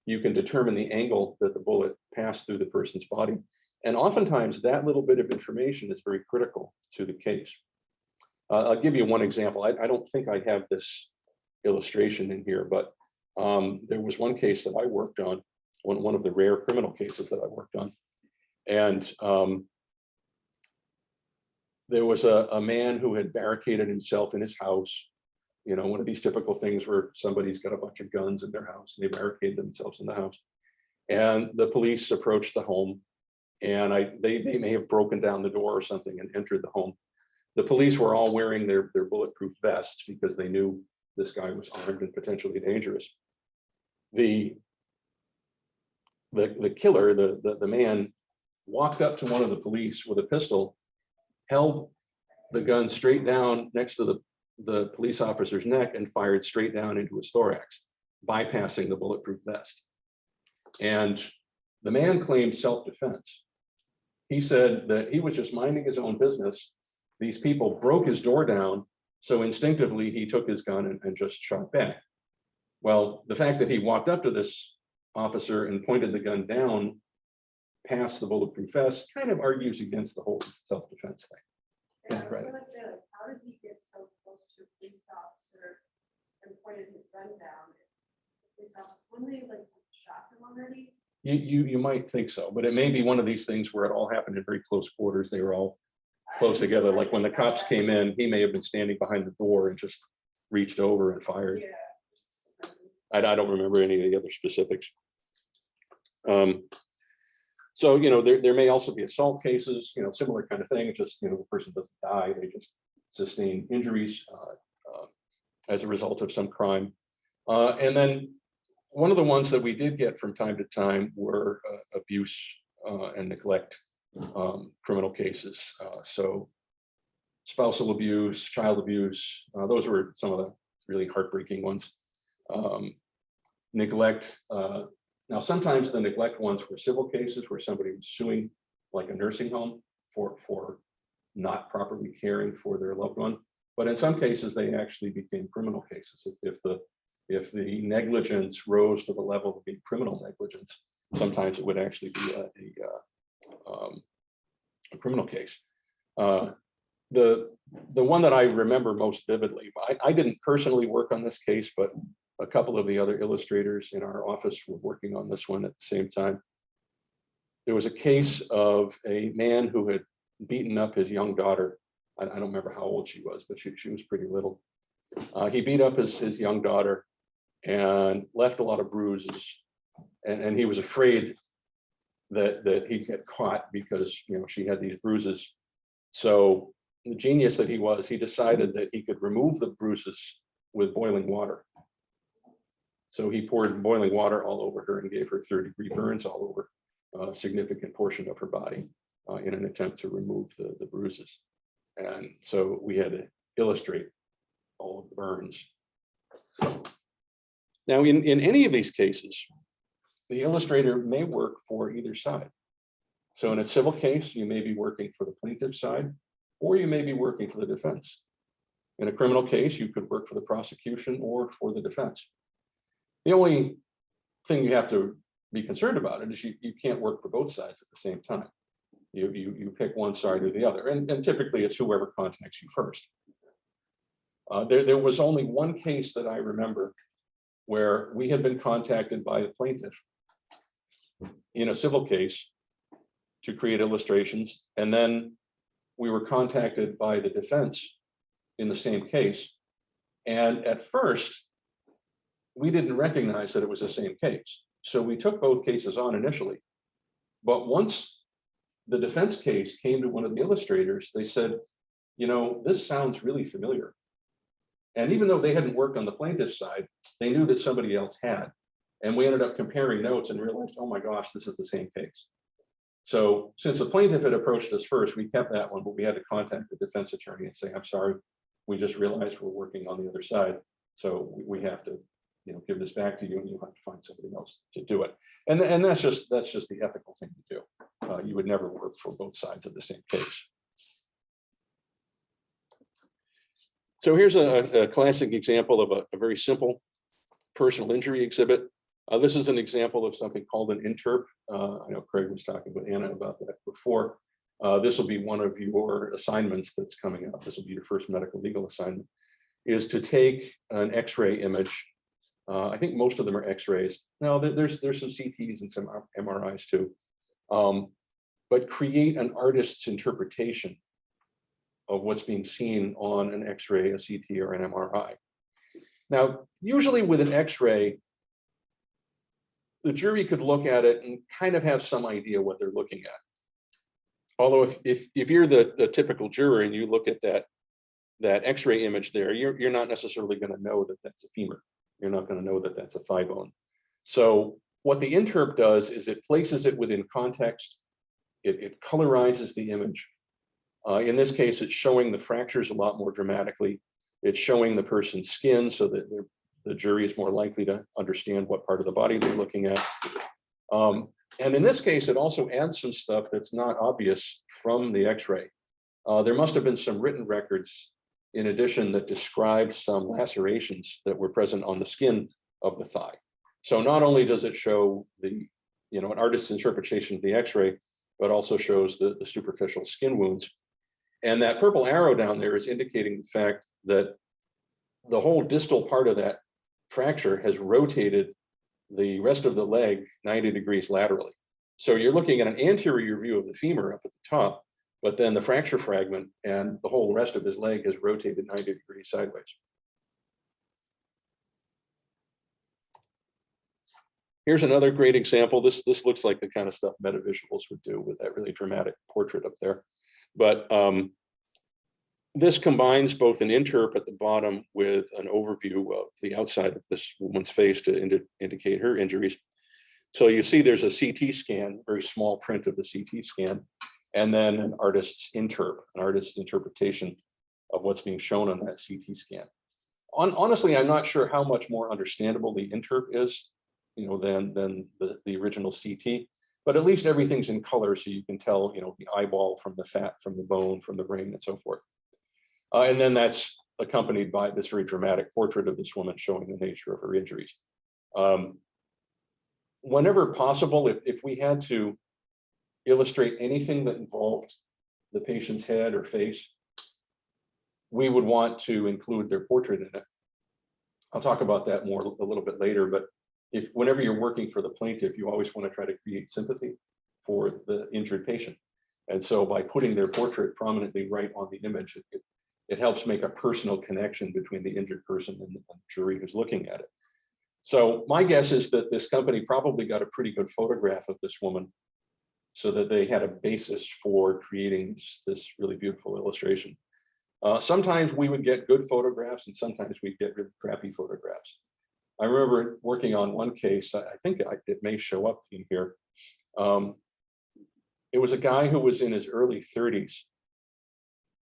You can determine the angle that the bullet passed through the person's body. And oftentimes that little bit of information is very critical to the case. I'll give you one example. I don't think I have this illustration in here, but there was one case that I worked on, one of the rare criminal cases that I worked on. And There was a man who had barricaded himself in his house. You know, one of these typical things where somebody's got a bunch of guns in their house, and they barricade themselves in the house. And the police approached the home, and they may have broken down the door or something and entered the home. The police were all wearing their bulletproof vests because they knew this guy was armed and potentially dangerous. The killer, the man, walked up to one of the police with a pistol, held the gun straight down next to the police officer's neck, and fired straight down into his thorax, bypassing the bulletproof vest. And the man claimed self-defense. He said that he was just minding his own business. These people broke his door down, so instinctively he took his gun and just shot back. Well, the fact that he walked up to this officer and pointed the gun down past the bulletproof vest kind of argues against the whole self-defense thing. Yeah, I was Right. gonna say, like, how did he get so close to a police officer and pointed his gun down? The police officer, wouldn't they like shot him already? You might think so, but it may be one of these things where it all happened in very close quarters. They were all close together. Like when the cops came in, he may have been standing behind the door and just reached over and fired. Yeah. I don't remember any of the other specifics. So, you know, there may also be assault cases, you know, similar kind of thing. It's just, you know, the person doesn't die, they just sustain injuries as a result of some crime. And then one of the ones that we did get from time to time were abuse and neglect criminal cases. So spousal abuse, child abuse, those were some of the really heartbreaking ones. Neglect. Now, sometimes the neglect ones were civil cases where somebody was suing, like a nursing home, for not properly caring for their loved one. But in some cases, they actually became criminal cases. If the negligence rose to the level of being criminal negligence, sometimes it would actually be a criminal case. The one that I remember most vividly, I didn't personally work on this case, but a couple of the other illustrators in our office were working on this one at the same time. There was a case of a man who had beaten up his young daughter. I don't remember how old she was, but she was pretty little. He beat up his young daughter and left a lot of bruises. And he was afraid that he'd get caught because, you know, she had these bruises. So the genius that he was, he decided that he could remove the bruises with boiling water. So he poured boiling water all over her and gave her 3rd-degree burns all over a significant portion of her body in an attempt to remove the bruises. And so we had to illustrate all of the burns. Now, in any of these cases, the illustrator may work for either side. So in a civil case, you may be working for the plaintiff side, or you may be working for the defense. In a criminal case, you could work for the prosecution or for the defense. The only thing you have to be concerned about it is you can't work for both sides at the same time. You pick one side or the other, and typically it's whoever contacts you first. There was only one case that I remember where we had been contacted by the plaintiff in a civil case to create illustrations, and then we were contacted by the defense in the same case. And at first, we didn't recognize that it was the same case. So we took both cases on initially. But once the defense case came to one of the illustrators, they said, you know, this sounds really familiar. And even though they hadn't worked on the plaintiff's side, they knew that somebody else had. And we ended up comparing notes and realized, oh my gosh, this is the same case. So since the plaintiff had approached us first, we kept that one, but we had to contact the defense attorney and say, I'm sorry, we just realized we're working on the other side. So we have to, you know, give this back to you, and you'll have to find somebody else to do it. And that's just the ethical thing to do. You would never work for both sides of the same case. So here's a classic example of a very simple personal injury exhibit. This is an example of something called an interp. I know Craig was talking with Anna about that before. This will be one of your assignments that's coming up. This will be your first medical legal assignment, is to take an X-ray image. I think most of them are X-rays. No, there's some CTs and some MRIs too. But create an artist's interpretation of what's being seen on an X-ray, a CT, or an MRI. Now, usually with an X-ray, the jury could look at it and kind of have some idea what they're looking at. Although if you're the typical juror and you look at that X-ray image there, you're not necessarily going to know that that's a femur. You're not going to know that that's a thigh bone. So what the interp does is it places it within context. It colorizes the image. In this case, it's showing the fractures a lot more dramatically. It's showing the person's skin so that the jury is more likely to understand what part of the body they're looking at. And in this case, it also adds some stuff that's not obvious from the X-ray. There must have been some written records in addition that describe some lacerations that were present on the skin of the thigh. So not only does it show an artist's interpretation of the X-ray, but also shows the superficial skin wounds. And that purple arrow down there is indicating the fact that the whole distal part of that fracture has rotated the rest of the leg 90 degrees laterally. So you're looking at an anterior view of the femur up at the top, but then the fracture fragment and the whole rest of his leg is rotated 90 degrees sideways. Here's another great example. This looks like the kind of stuff Metavisuals would do with that really dramatic portrait up there. But this combines both an interp at the bottom with an overview of the outside of this woman's face to indicate her injuries. So you see there's a CT scan, very small print of the CT scan, and then an artist's interp, an artist's interpretation of what's being shown on that CT scan. Honestly, I'm not sure how much more understandable the interp is, than the original CT, but at least everything's in color, so you can tell, the eyeball from the fat, from the bone, from the brain, and so forth. And then that's accompanied by this very dramatic portrait of this woman showing the nature of her injuries. Whenever possible, if we had to illustrate anything that involved the patient's head or face, we would want to include their portrait in it. I'll talk about that more a little bit later, but whenever you're working for the plaintiff, you always want to try to create sympathy for the injured patient. And so by putting their portrait prominently right on the image, it helps make a personal connection between the injured person and the jury who's looking at it. So my guess is that this company probably got a pretty good photograph of this woman so that they had a basis for creating this really beautiful illustration. Sometimes we would get good photographs and sometimes we'd get really crappy photographs. I remember working on one case, I think it may show up in here. It was a guy who was in his early 30s.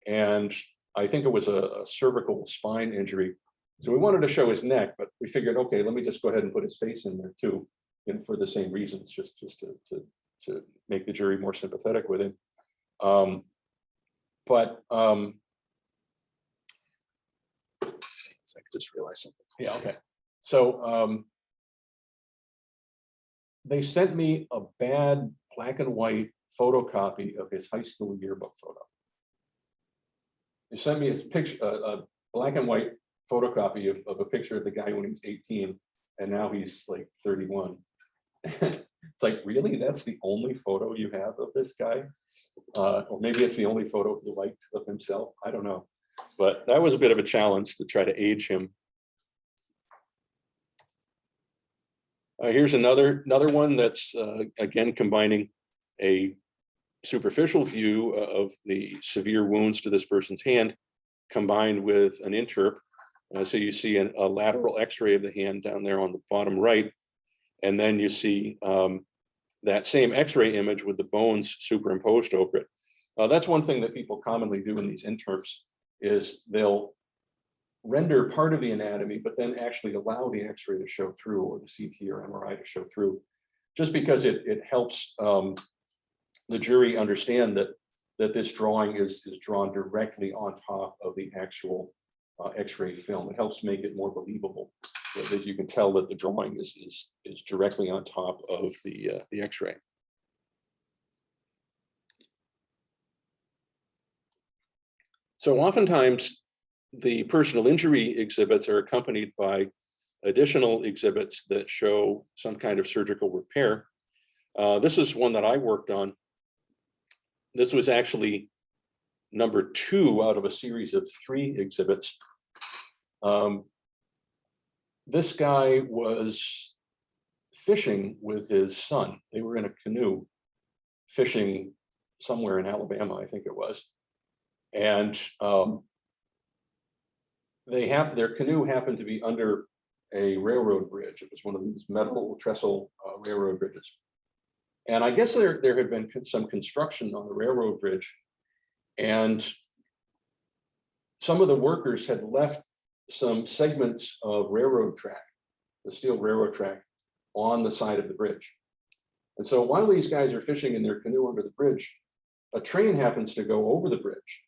And I think it was a cervical spine injury. So we wanted to show his neck, but we figured, okay, let me just go ahead and put his face in there too, and for the same reasons, just to make the jury more sympathetic with him. I just realized something. Yeah, okay. So they sent me a bad black and white photocopy of his high school yearbook photo. They sent me his picture, a black and white photocopy of a picture of the guy when he was 18, and now he's like 31. It's like, really? That's the only photo you have of this guy? Or maybe it's the only photo he liked of himself. I don't know. But that was a bit of a challenge to try to age him. Here's another one that's, again, combining a superficial view of the severe wounds to this person's hand combined with an interp. So you see a lateral x-ray of the hand down there on the bottom right. And then you see that same x-ray image with the bones superimposed over it. That's one thing that people commonly do in these interps is they'll render part of the anatomy, but then actually allow the x-ray to show through, or the CT or MRI to show through, just because it helps the jury understand that this drawing is drawn directly on top of the actual x-ray film. It helps make it more believable, that you can tell that the drawing is directly on top of the x-ray. So oftentimes the personal injury exhibits are accompanied by additional exhibits that show some kind of surgical repair. This is one that I worked on. This was actually number 2 out of a series of 3 exhibits. This guy was fishing with his son. They were in a canoe fishing somewhere in Alabama, I think it was. And their canoe happened to be under a railroad bridge. It was one of these metal trestle railroad bridges. And I guess there had been some construction on the railroad bridge, and some of the workers had left some segments of railroad track, the steel railroad track, on the side of the bridge. And so while these guys are fishing in their canoe under the bridge, a train happens to go over the bridge.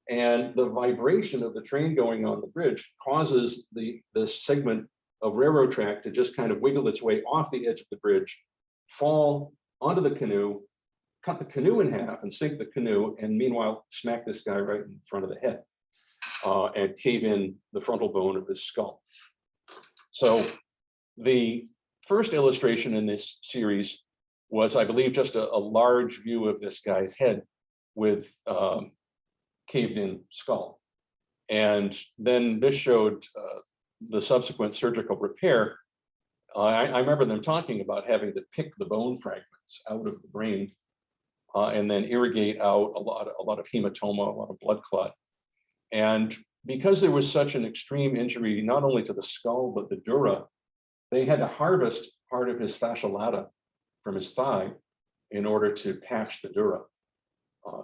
And the vibration of the train going on the bridge causes the segment of railroad track to just kind of wiggle its way off the edge of the bridge, fall onto the canoe, cut the canoe in half and sink the canoe, and meanwhile smack this guy right in front of the head and cave in the frontal bone of his skull. So the first illustration in this series was, I believe, just a large view of this guy's head with caved in skull. And then this showed the subsequent surgical repair. I remember them talking about having to pick the bone fragments out of the brain and then irrigate out a lot of hematoma, a lot of blood clot. And because there was such an extreme injury, not only to the skull, but the dura, they had to harvest part of his fascia lata from his thigh in order to patch the dura,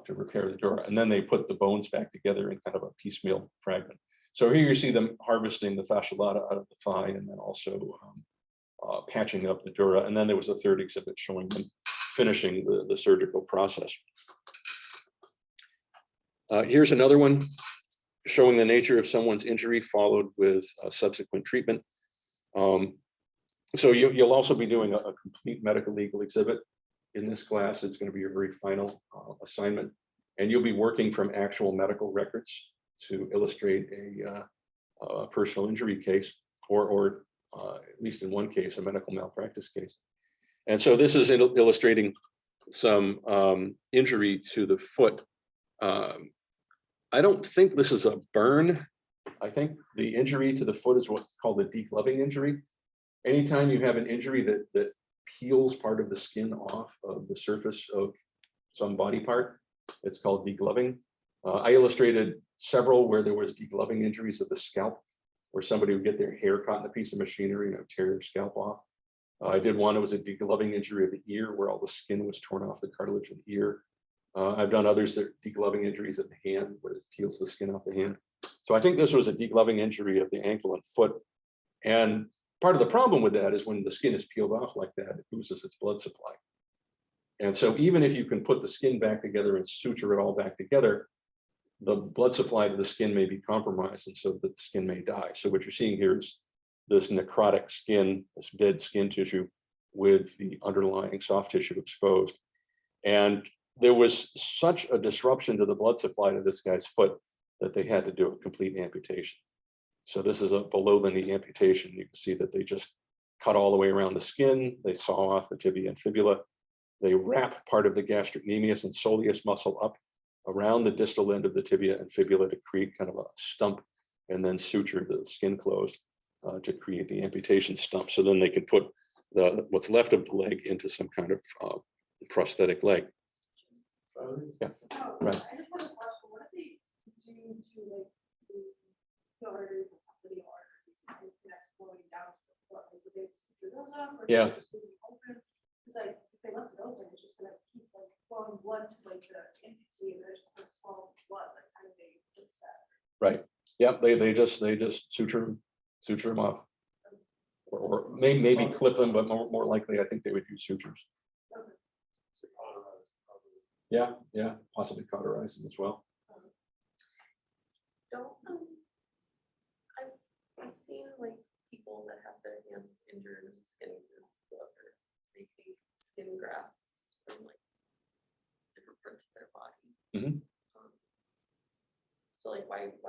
to repair the dura. And then they put the bones back together in kind of a piecemeal fragment. So here you see them harvesting the fascia lata out of the thigh and then also patching up the dura. And then there was a third exhibit showing them finishing the surgical process. Here's another one showing the nature of someone's injury followed with subsequent treatment. So you'll also be doing a complete medical legal exhibit in this class. It's going to be your very final assignment, and you'll be working from actual medical records to illustrate a personal injury case, or at least in one case, a medical malpractice case. And so this is illustrating some injury to the foot. I don't think this is a burn. I think the injury to the foot is what's called a degloving injury. Anytime you have an injury that peels part of the skin off of the surface of some body part, it's called degloving. I illustrated several where there was degloving injuries of the scalp, where somebody would get their hair caught in a piece of machinery and tear their scalp off. I did one, it was a degloving injury of the ear, where all the skin was torn off the cartilage of the ear. I've done others that are degloving injuries of the hand, where it peels the skin off the hand. So I think this was a degloving injury of the ankle and foot. And part of the problem with that is when the skin is peeled off like that, it loses its blood supply. And so even if you can put the skin back together and suture it all back together, the blood supply to the skin may be compromised, and so the skin may die. So what you're seeing here is this necrotic skin, this dead skin tissue with the underlying soft tissue exposed. And there was such a disruption to the blood supply to this guy's foot that they had to do a complete amputation. So this is a below the knee amputation. You can see that they just cut all the way around the skin. They saw off the tibia and fibula. They wrap part of the gastrocnemius and soleus muscle up around the distal end of the tibia and fibula to create kind of a stump, and then suture the skin closed to create the amputation stump. So then they can put what's left of the leg into some kind of prosthetic leg. Yeah, Oh, right. I just have a question. What do they do to like the arteries and the arteries and that's flowing down to the foot? Like, do they suture those up, or do Yeah. they just leave it open? Because like if they left it open, it's just gonna keep like flowing blood to like the amputee, and there's just gonna swallow blood. Like how do they fix that? Right. Yeah, they just suture them off, or maybe clip them, but more likely I think they would use sutures. Okay. Yeah, possibly cauterize them as well. Don't, I've seen like people that have their hands injured and skin is making skin grafts from like different parts of their body. Mhm. So like, why wouldn't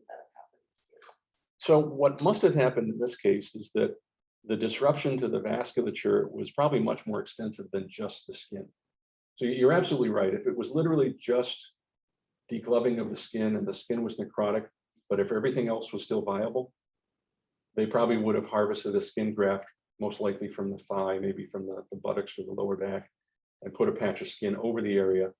that happen? So what must have happened in this case is that the disruption to the vasculature was probably much more extensive than just the skin. So you're absolutely right. If it was literally just degloving of the skin and the skin was necrotic, but if everything else was still viable, they probably would have harvested a skin graft, most likely from the thigh, maybe from the buttocks or the lower back, and put a patch of skin over the area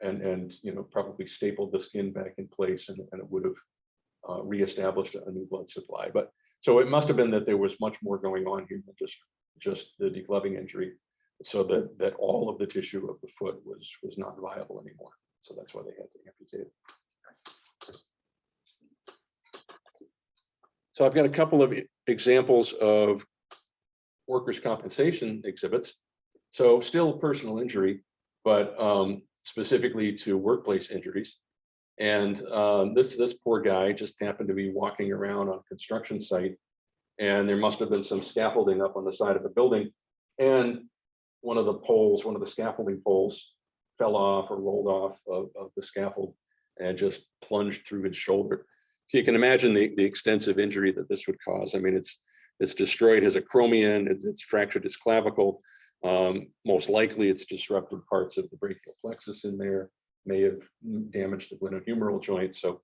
and probably stapled the skin back in place, and it would have reestablished a new blood supply. But so it must have been that there was much more going on here than just the degloving injury, so that all of the tissue of the foot was not viable anymore. So that's why they had to amputate it. So I've got a couple of examples of workers' compensation exhibits. So still personal injury, but specifically to workplace injuries. And this poor guy just happened to be walking around on a construction site, and there must have been some scaffolding up on the side of the building, and one of the scaffolding poles fell off or rolled off of the scaffold and just plunged through his shoulder. So you can imagine the extensive injury that this would cause. I mean, it's destroyed his acromion, it's fractured his clavicle. Most likely it's disrupted parts of the brachial plexus in there, may have damaged the glenohumeral joint. So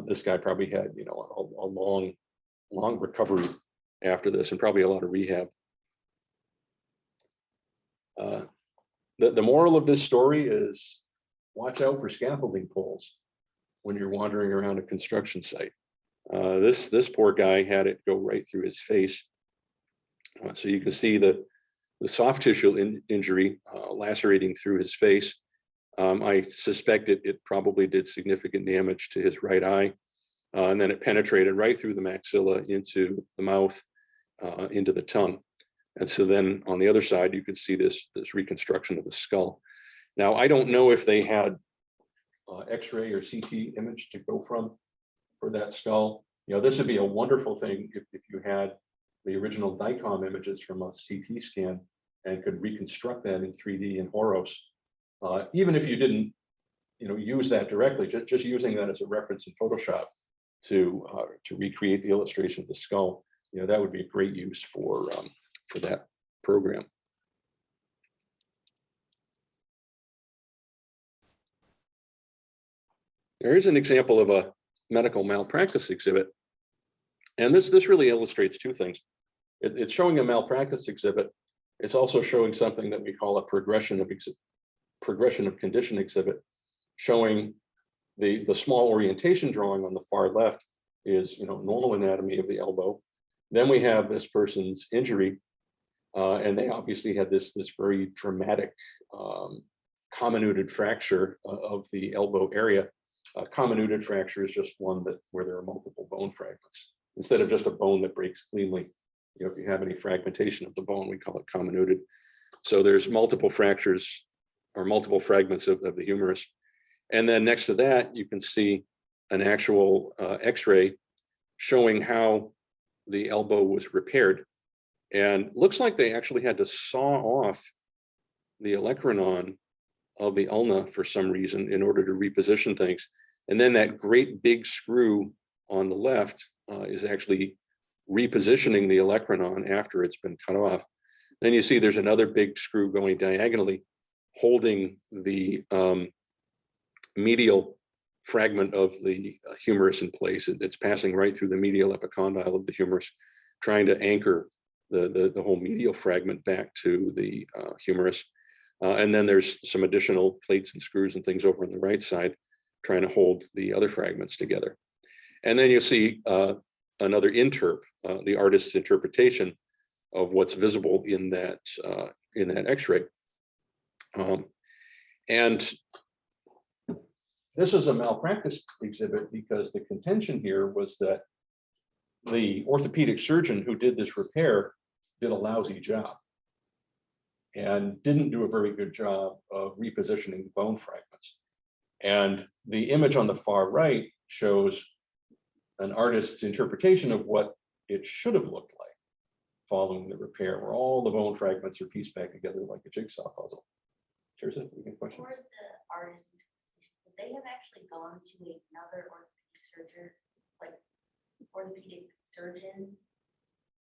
this guy probably had, a long recovery after this, and probably a lot of rehab. The moral of this story is watch out for scaffolding poles when you're wandering around a construction site. This poor guy had it go right through his face. So you can see the soft tissue injury lacerating through his face. I suspect it probably did significant damage to his right eye. And then it penetrated right through the maxilla into the mouth, into the tongue. And so then on the other side, you could see this reconstruction of the skull. Now, I don't know if they had X-ray or CT image to go from for that skull. This would be a wonderful thing if you had the original DICOM images from a CT scan and could reconstruct that in 3D in Horos. Even if you didn't, use that directly, just using that as a reference in Photoshop to recreate the illustration of the skull, that would be a great use for that program. There is an example of a medical malpractice exhibit, and this really illustrates two things. It's showing a malpractice exhibit. It's also showing something that we call a progression of condition exhibit, showing the small orientation drawing on the far left is normal anatomy of the elbow. Then we have this person's injury, and they obviously had this very dramatic comminuted fracture of the elbow area. Comminuted fracture is just one where there are multiple bone fragments. Instead of just a bone that breaks cleanly, if you have any fragmentation of the bone, we call it comminuted. So there's multiple fractures or multiple fragments of the humerus. And then next to that, you can see an actual X-ray showing how the elbow was repaired. And looks like they actually had to saw off the olecranon of the ulna for some reason in order to reposition things. And then that great big screw on the left is actually repositioning the olecranon after it's been cut off. Then you see there's another big screw going diagonally, holding the medial fragment of the humerus in place. It's passing right through the medial epicondyle of the humerus, trying to anchor the whole medial fragment back to the humerus. And then there's some additional plates and screws and things over on the right side, trying to hold the other fragments together. And then you'll see another interp, the artist's interpretation of what's visible in that X-ray. And this is a malpractice exhibit because the contention here was that the orthopedic surgeon who did this repair did a lousy job and didn't do a very good job of repositioning the bone fragments. And the image on the far right shows an artist's interpretation of what it should have looked like following the repair, where all the bone fragments are pieced back together like a jigsaw puzzle. Teresa, you have a question? For the artist, would they have actually gone to another orthopedic surgeon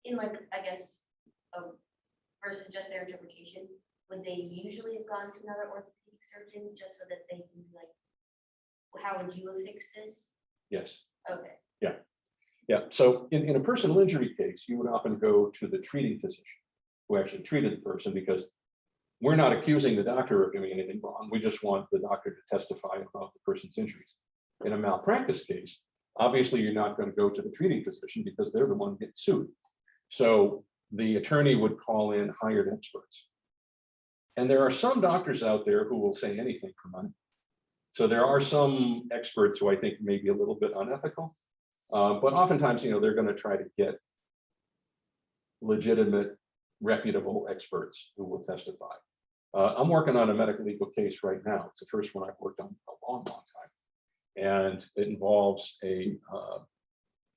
in versus just their interpretation? Would they usually have gone to another orthopedic surgeon just so that they can how would you affix this? Yes. Okay, Yeah, so in a personal injury case, you would often go to the treating physician who actually treated the person, because we're not accusing the doctor of doing anything wrong. We just want the doctor to testify about the person's injuries. In a malpractice case, obviously you're not going to go to the treating physician because they're the one getting sued. So the attorney would call in hired experts. And there are some doctors out there who will say anything for money. So there are some experts who I think may be a little bit unethical. But oftentimes, they're going to try to get legitimate, reputable experts who will testify. I'm working on a medical legal case right now. It's the first one I've worked on in a long, long time. And it involves a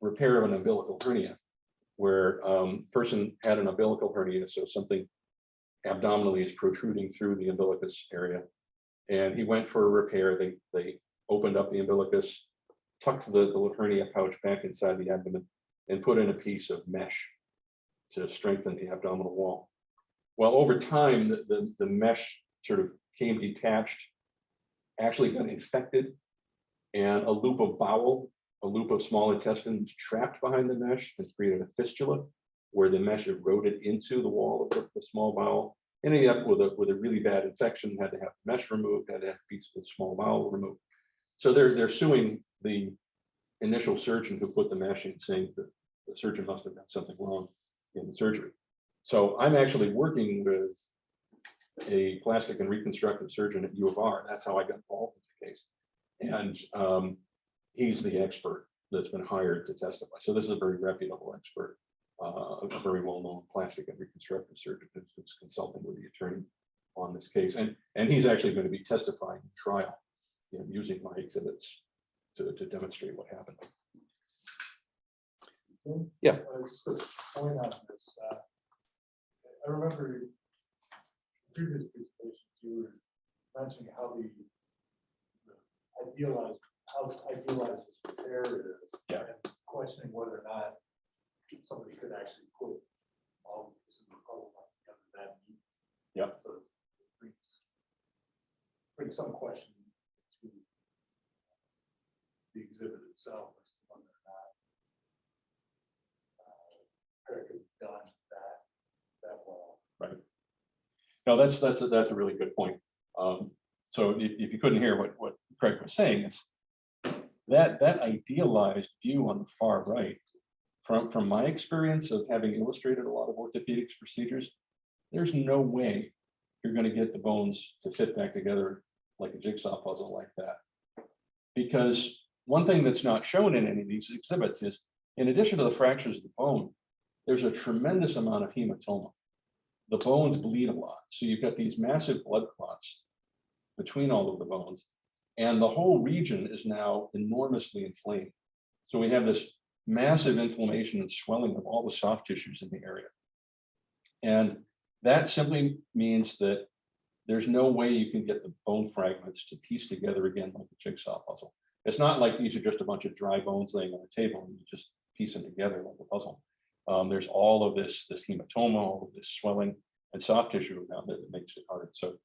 repair of an umbilical hernia, where person had an umbilical hernia, so something abdominally is protruding through the umbilicus area. And he went for a repair. They opened up the umbilicus, tucked the hernia pouch back inside the abdomen, and put in a piece of mesh to strengthen the abdominal wall. Well, over time, the mesh sort of came detached, actually got infected, and a loop of bowel, a loop of small intestine was trapped behind the mesh and created a fistula where the mesh eroded into the wall of the small bowel, ending up with a really bad infection, had to have the mesh removed, had to have a piece of the small bowel removed. So they're suing the initial surgeon who put the mesh in, saying that the surgeon must have done something wrong in the surgery. So I'm actually working with a plastic and reconstructive surgeon at U of R. That's how I got involved in the case. And he's the expert that's been hired to testify. So this is a very reputable expert, a very well-known plastic and reconstructive surgeon who's consulting with the attorney on this case. And he's actually going to be testifying in trial, using my exhibits to demonstrate what happened. Yeah. Just a point on this. I remember previous presentations, you were mentioning how idealized this repair is. Yeah. And questioning whether or not somebody could actually put all of this in the puzzle together that neat. Yeah. So it brings some question to the exhibit itself as to whether or not Craig has done that well. Right. No, that's a really good point. So if you couldn't hear what Craig was saying, it's that idealized view on the far right, from my experience of having illustrated a lot of orthopedics procedures, there's no way you're going to get the bones to fit back together like a jigsaw puzzle like that. Because one thing that's not shown in any of these exhibits is, in addition to the fractures of the bone, there's a tremendous amount of hematoma. The bones bleed a lot. So you've got these massive blood clots between all of the bones, and the whole region is now enormously inflamed. So we have this massive inflammation and swelling of all the soft tissues in the area. And that simply means that there's no way you can get the bone fragments to piece together again like a jigsaw puzzle. It's not like these are just a bunch of dry bones laying on a table and you just piece them together like a puzzle. There's all of this hematoma, all of this swelling and soft tissue around it that makes it hard. So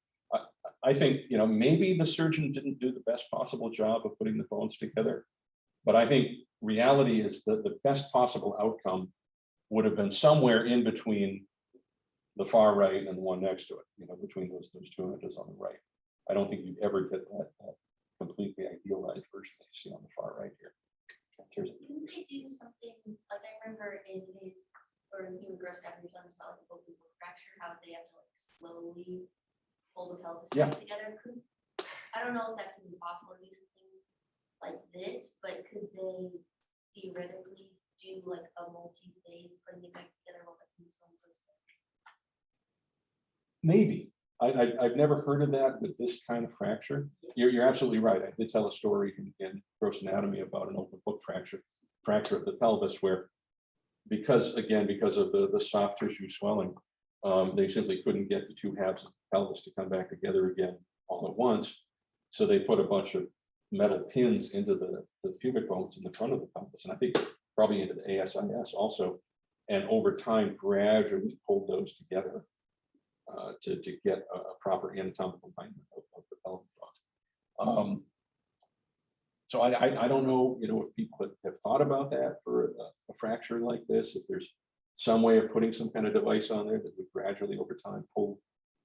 I think, maybe the surgeon didn't do the best possible job of putting the bones together, but I think reality is that the best possible outcome would have been somewhere in between the far right and the one next to it, between those two images on the right. I don't think you'd ever get that completely idealized version that you see on the far right here. didn't they do something, like I remember or in human growth scavengers on the solid fracture, how they have to like slowly pull the pelvis Yeah. back together. I don't know if that's even possible to do something like this, but could they theoretically do like a multi-phase putting it back together while the Maybe. I've never heard of that with this kind of fracture. You're absolutely right. I did tell a story in Gross Anatomy about an open book fracture of the pelvis, where because of the soft tissue swelling, they simply couldn't get the two halves of the pelvis to come back together again all at once. So they put a bunch of metal pins into the pubic bones in the front of the pelvis, and I think probably into the ASIS also. And over time, gradually pulled those together to get a proper anatomical alignment of the pelvic bones. So I don't know, if people have thought about that for a fracture like this, if there's some way of putting some kind of device on there that would gradually over time pull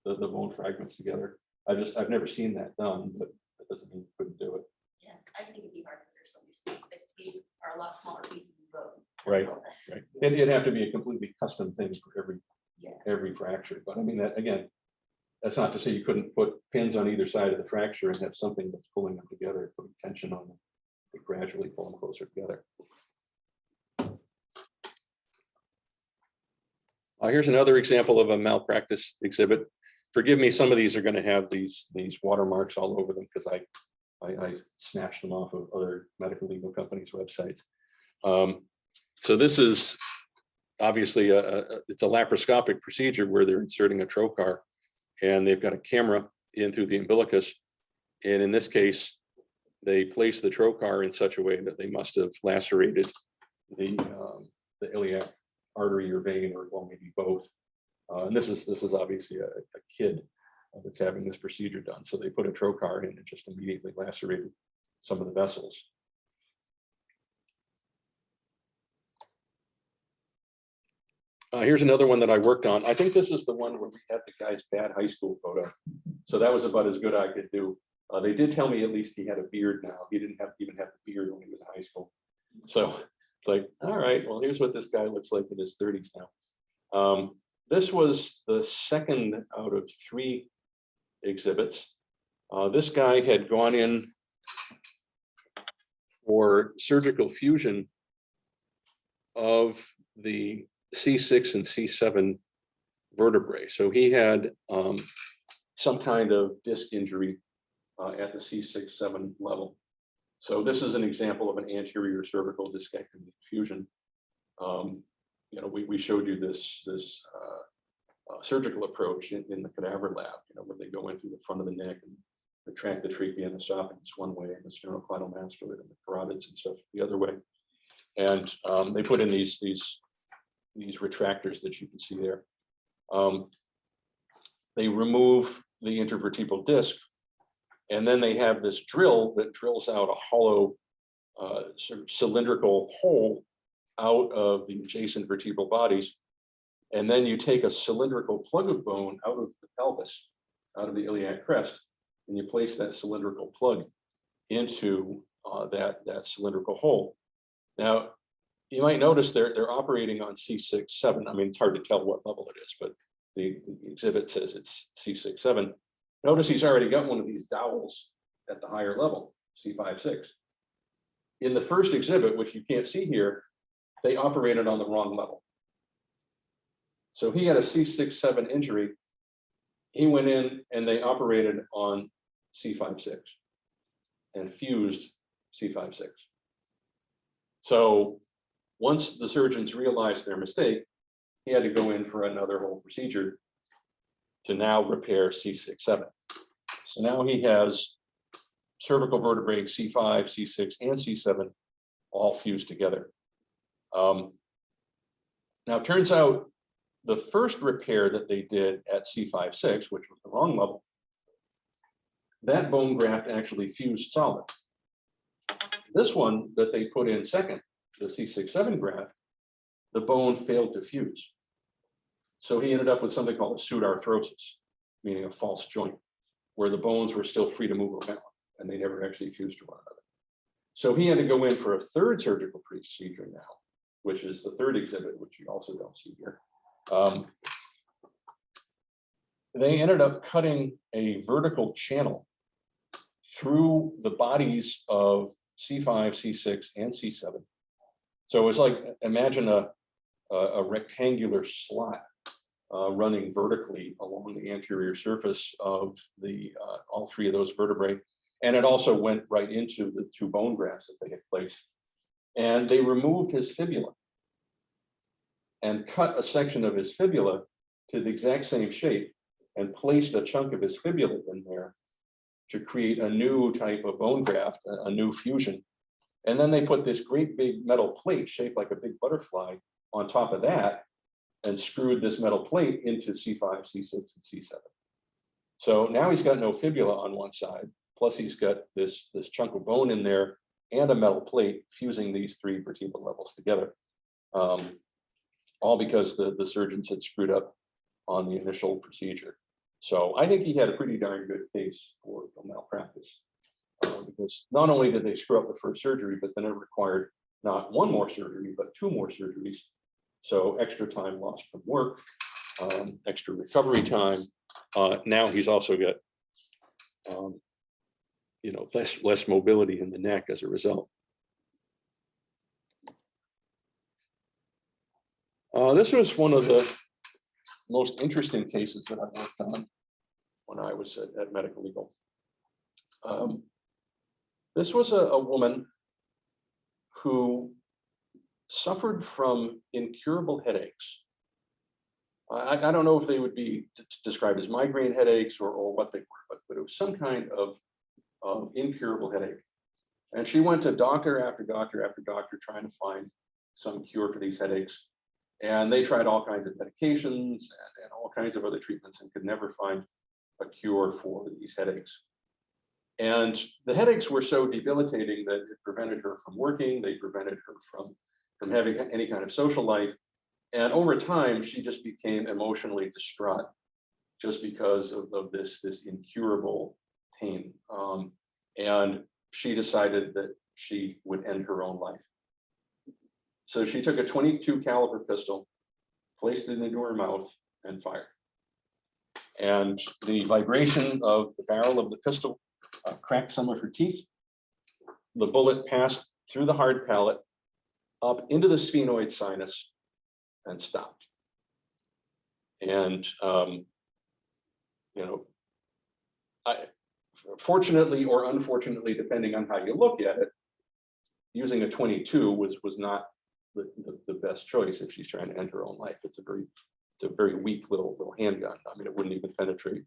the bone fragments together. I've never seen that done, but that doesn't mean you couldn't do it. Yeah, I think it'd be hard because there's so many specific pieces, are a lot smaller pieces of bone. Right, Right. It'd have to be a completely custom thing for Yeah. every fracture. But I mean, that again, that's not to say you couldn't put pins on either side of the fracture and have something that's pulling them together, putting tension on them, to gradually pull them closer together. Here's another example of a malpractice exhibit. Forgive me, some of these are going to have these watermarks all over them because I snatched them off of other medical legal companies' websites. So this is obviously it's a laparoscopic procedure where they're inserting a trocar, and they've got a camera in through the umbilicus. And in this case, they place the trocar in such a way that they must have lacerated the iliac artery or vein, or well, maybe both. And this is obviously a kid that's having this procedure done. So they put a trocar in and just immediately lacerated some of the vessels. Here's another one that I worked on. I think this is the one where we had the guy's bad high school photo. So that was about as good I could do. They did tell me at least he had a beard now. He didn't even have the beard when he was in high school. So it's like, all right, well, here's what this guy looks like in his 30s now. This was the second out of 3 exhibits. This guy had gone in for surgical fusion of the C6 and C7 vertebrae. So he had some kind of disc injury at the C6-7 level. So this is an example of an anterior cervical discectomy fusion. We showed you this surgical approach in the cadaver lab, where they go in through the front of the neck and retract the trachea and esophagus one way, and the sternocleidomastoid and the carotids and stuff the other way. And they put in these retractors that you can see there. They remove the intervertebral disc, and then they have this drill that drills out a hollow sort of cylindrical hole out of the adjacent vertebral bodies. And then you take a cylindrical plug of bone out of the pelvis, out of the iliac crest, and you place that cylindrical plug into that cylindrical hole. Now, you might notice they're operating on C6-7. I mean, it's hard to tell what level it is, but the exhibit says it's C6-7. Notice he's already got one of these dowels at the higher level, C5-6. In the first exhibit, which you can't see here, they operated on the wrong level. So he had a C6-7 injury. He went in and they operated on C5-6 and fused C5-6. So once the surgeons realized their mistake, he had to go in for another whole procedure to now repair C6-7. So now he has cervical vertebrae C5, C6, and C7 all fused together. Now it turns out the first repair that they did at C5-6, which was the wrong level, that bone graft actually fused solid. This one that they put in second, the C6-7 graft, the bone failed to fuse. So he ended up with something called a pseudarthrosis, meaning a false joint, where the bones were still free to move around and they never actually fused to one another. So he had to go in for a third surgical procedure now, which is the third exhibit, which you also don't see here. They ended up cutting a vertical channel through the bodies of C5, C6, and C7. So it was like, imagine a rectangular slot running vertically along the anterior surface of all 3 of those vertebrae. And it also went right into the 2 bone grafts that they had placed. And they removed his fibula and cut a section of his fibula to the exact same shape and placed a chunk of his fibula in there to create a new type of bone graft, a new fusion. And then they put this great big metal plate shaped like a big butterfly on top of that and screwed this metal plate into C5, C6, and C7. So now he's got no fibula on one side, plus he's got this chunk of bone in there and a metal plate, fusing these 3 vertebral levels together. All because the surgeons had screwed up on the initial procedure. So I think he had a pretty darn good case for malpractice. Because not only did they screw up the first surgery, but then it required not 1 more surgery, but 2 more surgeries. So extra time lost from work, extra recovery time. Now he's also got, less mobility in the neck as a result. This was one of the most interesting cases that I worked on when I was at Medical Legal. This was a woman who suffered from incurable headaches. I don't know if they would be described as migraine headaches or what they were, but it was some kind of incurable headache. And she went to doctor after doctor after doctor trying to find some cure for these headaches. And they tried all kinds of medications and all kinds of other treatments and could never find a cure for these headaches. And the headaches were so debilitating that it prevented her from working. They prevented her from having any kind of social life. And over time, she just became emotionally distraught just because of this incurable pain. And she decided that she would end her own life. So she took a .22 caliber pistol, placed it into her mouth, and fired. And the vibration of the barrel of the pistol cracked some of her teeth. The bullet passed through the hard palate, up into the sphenoid sinus, and stopped. And fortunately or unfortunately, depending on how you look at it, using a .22 was not the best choice if she's trying to end her own life. It's a very weak little handgun. I mean, it wouldn't even penetrate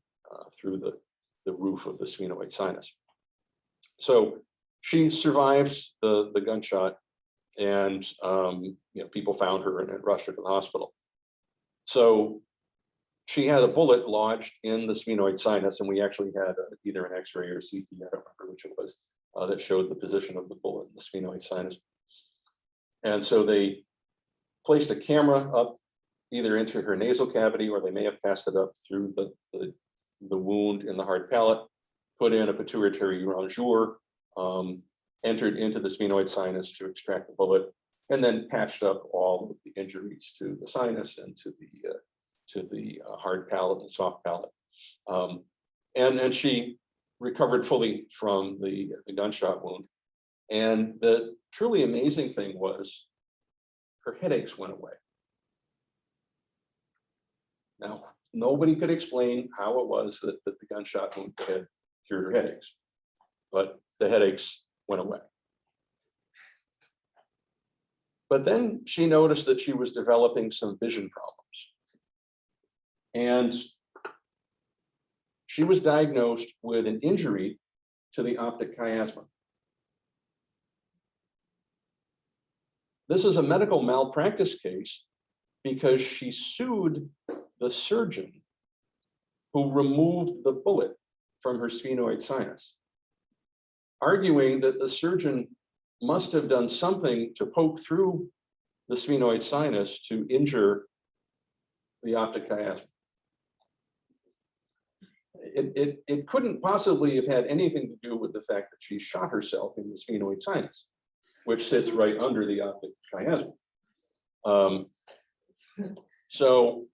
through the roof of the sphenoid sinus. So she survives the gunshot, and people found her and rushed her to the hospital. So she had a bullet lodged in the sphenoid sinus, and we actually had either an X-ray or CT, I don't remember which it was, that showed the position of the bullet in the sphenoid sinus. And so they placed a camera up either into her nasal cavity, or they may have passed it up through the wound in the hard palate, put in a pituitary rongeur, entered into the sphenoid sinus to extract the bullet, and then patched up all of the injuries to the sinus and to the hard palate and soft palate. And she recovered fully from the gunshot wound. And the truly amazing thing was her headaches went away. Now, nobody could explain how it was that the gunshot wound had cured her headaches, but the headaches went away. But then she noticed that she was developing some vision problems. And she was diagnosed with an injury to the optic chiasma. This is a medical malpractice case because she sued the surgeon who removed the bullet from her sphenoid sinus, arguing that the surgeon must have done something to poke through the sphenoid sinus to injure the optic chiasma. It couldn't possibly have had anything to do with the fact that she shot herself in the sphenoid sinus, which sits right under the optic chiasma. So,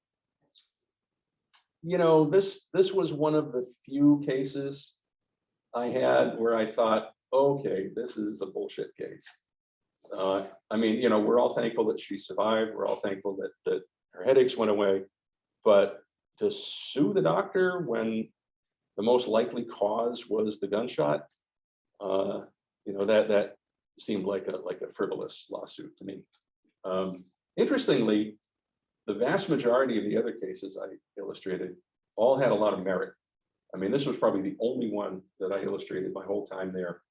this was one of the few cases I had where I thought, okay, this is a bullshit case. I mean, we're all thankful that she survived. We're all thankful that her headaches went away, but to sue the doctor when the most likely cause was the gunshot, that seemed like a frivolous lawsuit to me. Interestingly, the vast majority of the other cases I illustrated all had a lot of merit. I mean, this was probably the only one that I illustrated my whole time there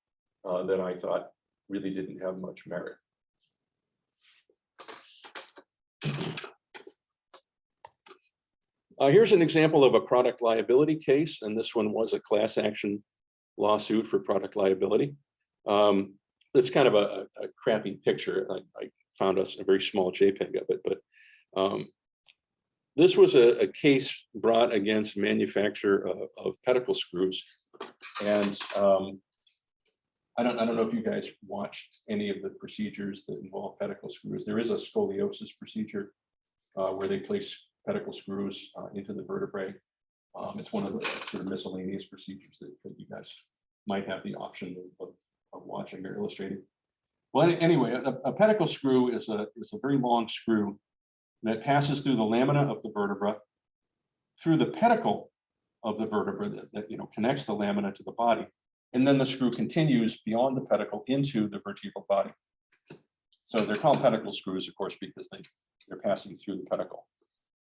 that I thought really didn't have much merit. Here's an example of a product liability case, and this one was a class action lawsuit for product liability. it's kind of a crappy picture. I found us a very small JPEG of it, but this was a case brought against manufacturer of pedicle screws. And I don't know if you guys watched any of the procedures that involve pedicle screws. There is a scoliosis procedure where they place pedicle screws into the vertebrae. It's one of the sort of miscellaneous procedures that you guys might have the option of watching or illustrating. Well, anyway, a pedicle screw is a very long screw that passes through the lamina of the vertebra, through the pedicle of the vertebra that connects the lamina to the body, and then the screw continues beyond the pedicle into the vertebral body. So they're called pedicle screws, of course, because they're passing through the pedicle.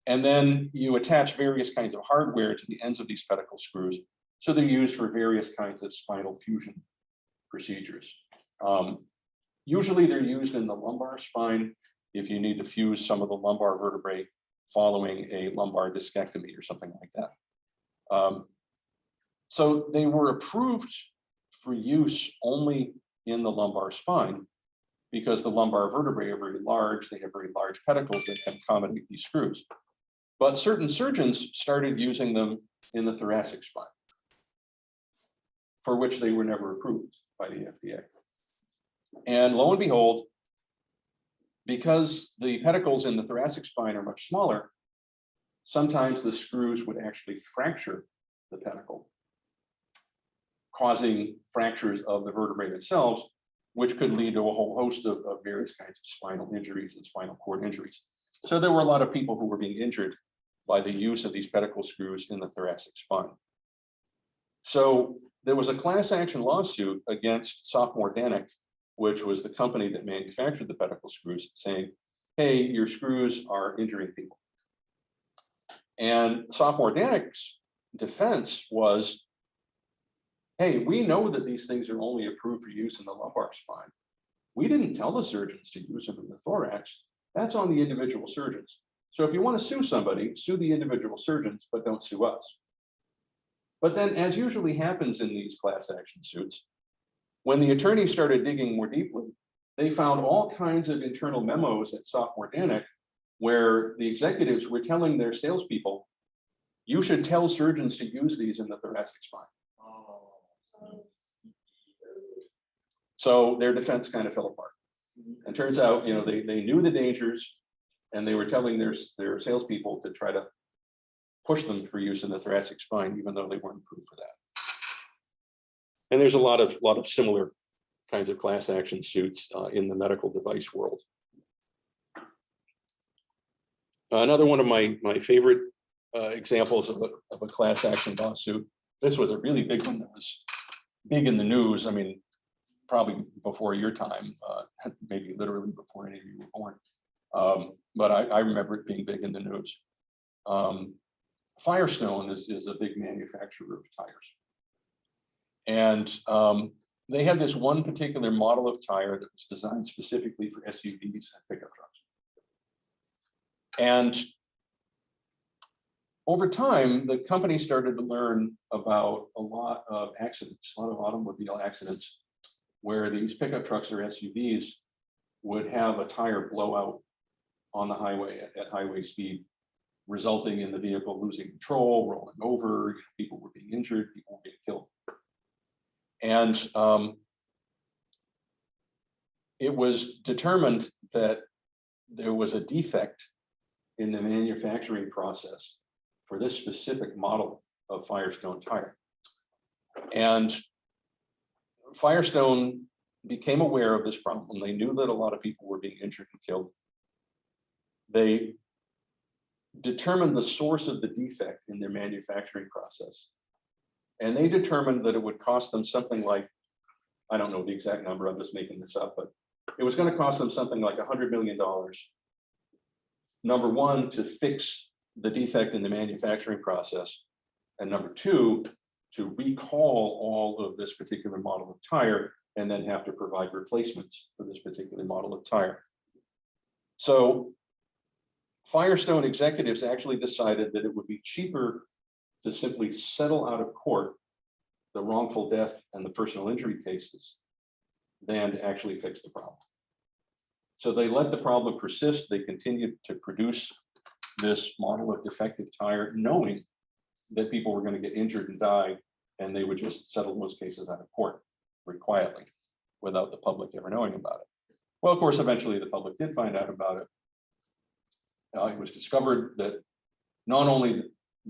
And then you attach various kinds of hardware to the ends of these pedicle screws. So they're used for various kinds of spinal fusion procedures. Usually they're used in the lumbar spine if you need to fuse some of the lumbar vertebrae following a lumbar discectomy or something like that. So they were approved for use only in the lumbar spine because the lumbar vertebrae are very large. They have very large pedicles that can accommodate these screws. But certain surgeons started using them in the thoracic spine, for which they were never approved by the FDA. And lo and behold, because the pedicles in the thoracic spine are much smaller, sometimes the screws would actually fracture the pedicle, causing fractures of the vertebrae themselves, which could lead to a whole host of various kinds of spinal injuries and spinal cord injuries. So there were a lot of people who were being injured by the use of these pedicle screws in the thoracic spine. So there was a class action lawsuit against Sophomore Danek, which was the company that manufactured the pedicle screws, saying, hey, your screws are injuring people. And Sophomore Danek's defense was, hey, we know that these things are only approved for use in the lumbar spine. We didn't tell the surgeons to use them in the thorax. That's on the individual surgeons. So if you want to sue somebody, sue the individual surgeons, but don't sue us. But then, as usually happens in these class action suits, when the attorneys started digging more deeply, they found all kinds of internal memos at Sophomore Danek where the executives were telling their salespeople, you should tell surgeons to use these in the thoracic spine. So their defense kind of fell apart. And turns out, they knew the dangers and they were telling their salespeople to try to push them for use in the thoracic spine, even though they weren't approved for that. And there's a lot of similar kinds of class action suits in the medical device world. Another one of my favorite examples of a class action lawsuit. This was a really big one that was big in the news. I mean, probably before your time, maybe literally before any of you were born. But I remember it being big in the news. Firestone is a big manufacturer of tires. And they had this one particular model of tire that was designed specifically for SUVs and pickup trucks. And over time, the company started to learn about a lot of accidents, a lot of automobile accidents, where these pickup trucks or SUVs would have a tire blowout on the highway at highway speed, resulting in the vehicle losing control, rolling over, people were being injured, people were being killed. And it was determined that there was a defect in the manufacturing process for this specific model of Firestone tire. And Firestone became aware of this problem. They knew that a lot of people were being injured and killed. They determined the source of the defect in their manufacturing process. And they determined that it would cost them something like, I don't know the exact number, I'm just making this up, but it was going to cost them something like $100 million. Number one, to fix the defect in the manufacturing process. And number two, to recall all of this particular model of tire and then have to provide replacements for this particular model of tire. So Firestone executives actually decided that it would be cheaper to simply settle out of court the wrongful death and the personal injury cases than to actually fix the problem. So they let the problem persist. They continued to produce this model of defective tire, knowing that people were going to get injured and die, and they would just settle most cases out of court very quietly without the public ever knowing about it. Well, of course, eventually the public did find out about it. It was discovered that not only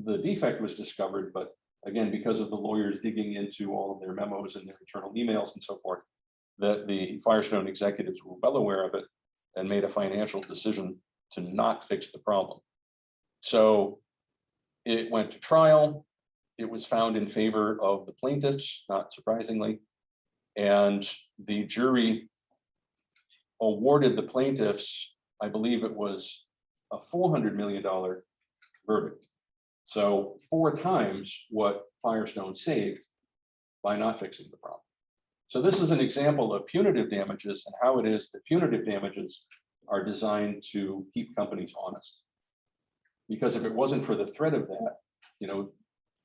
the defect was discovered, but again, because of the lawyers digging into all of their memos and their internal emails and so forth, that the Firestone executives were well aware of it and made a financial decision to not fix the problem. So it went to trial. It was found in favor of the plaintiffs, not surprisingly, and the jury awarded the plaintiffs, I believe it was a $400 million verdict. So 4 times what Firestone saved by not fixing the problem. So this is an example of punitive damages and how it is that punitive damages are designed to keep companies honest. Because if it wasn't for the threat of that,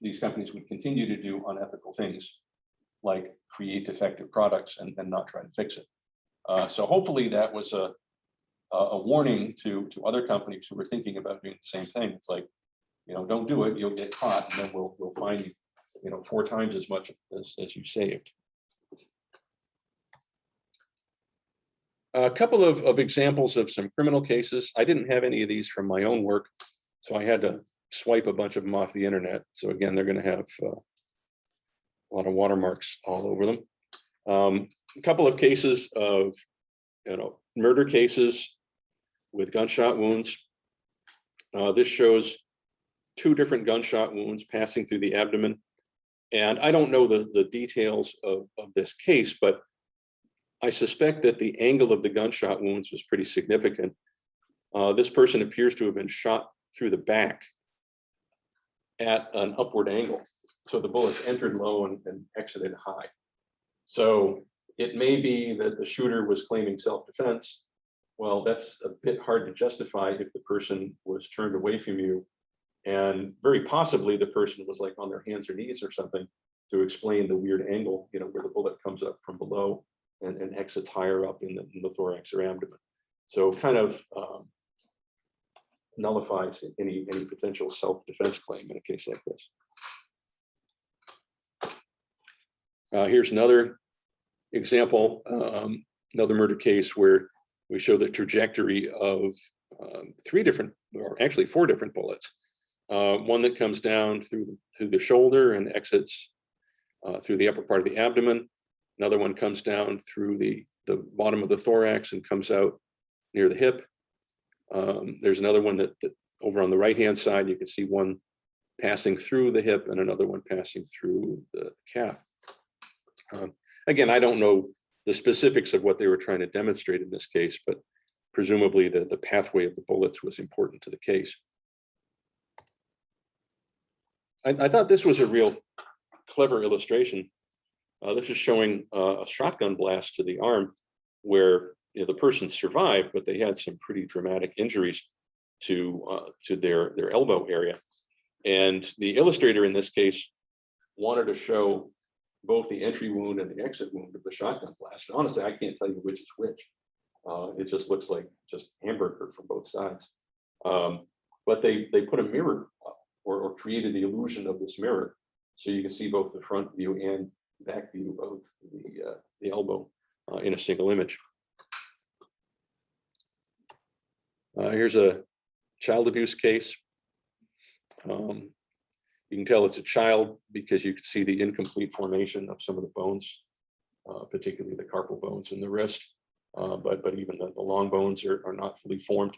these companies would continue to do unethical things like create defective products and not try to fix it. So hopefully that was a warning to other companies who were thinking about doing the same thing. It's like, don't do it, you'll get caught, and then we'll fine you, 4 times as much as you saved. A couple of examples of some criminal cases. I didn't have any of these from my own work, so I had to swipe a bunch of them off the internet. So again, they're going to have a lot of watermarks all over them. A couple of cases of murder cases with gunshot wounds. This shows 2 different gunshot wounds passing through the abdomen. And I don't know the details of this case, but I suspect that the angle of the gunshot wounds was pretty significant. This person appears to have been shot through the back at an upward angle. So the bullets entered low and exited high. So it may be that the shooter was claiming self-defense. Well, that's a bit hard to justify if the person was turned away from you. And very possibly the person was like on their hands or knees or something to explain the weird angle, where the bullet comes up from below and exits higher up in the thorax or abdomen. So kind of nullifies any potential self-defense claim in a case like this. Here's another example, another murder case where we show the trajectory of 4 different bullets. One that comes down through the shoulder and exits through the upper part of the abdomen. Another one comes down through the bottom of the thorax and comes out near the hip. There's another one that over on the right-hand side, you can see one passing through the hip and another one passing through the calf. Again, I don't know the specifics of what they were trying to demonstrate in this case, but presumably the pathway of the bullets was important to the case. I thought this was a real clever illustration. This is showing a shotgun blast to the arm where the person survived, but they had some pretty dramatic injuries to their elbow area. And the illustrator in this case wanted to show both the entry wound and the exit wound of the shotgun blast. Honestly, I can't tell you which is which. It just looks like just hamburger from both sides. But they put a mirror up or created the illusion of this mirror. So you can see both the front view and back view of the elbow in a single image. Here's a child abuse case. You can tell it's a child because you can see the incomplete formation of some of the bones, particularly the carpal bones in the wrist, but even the long bones are not fully formed.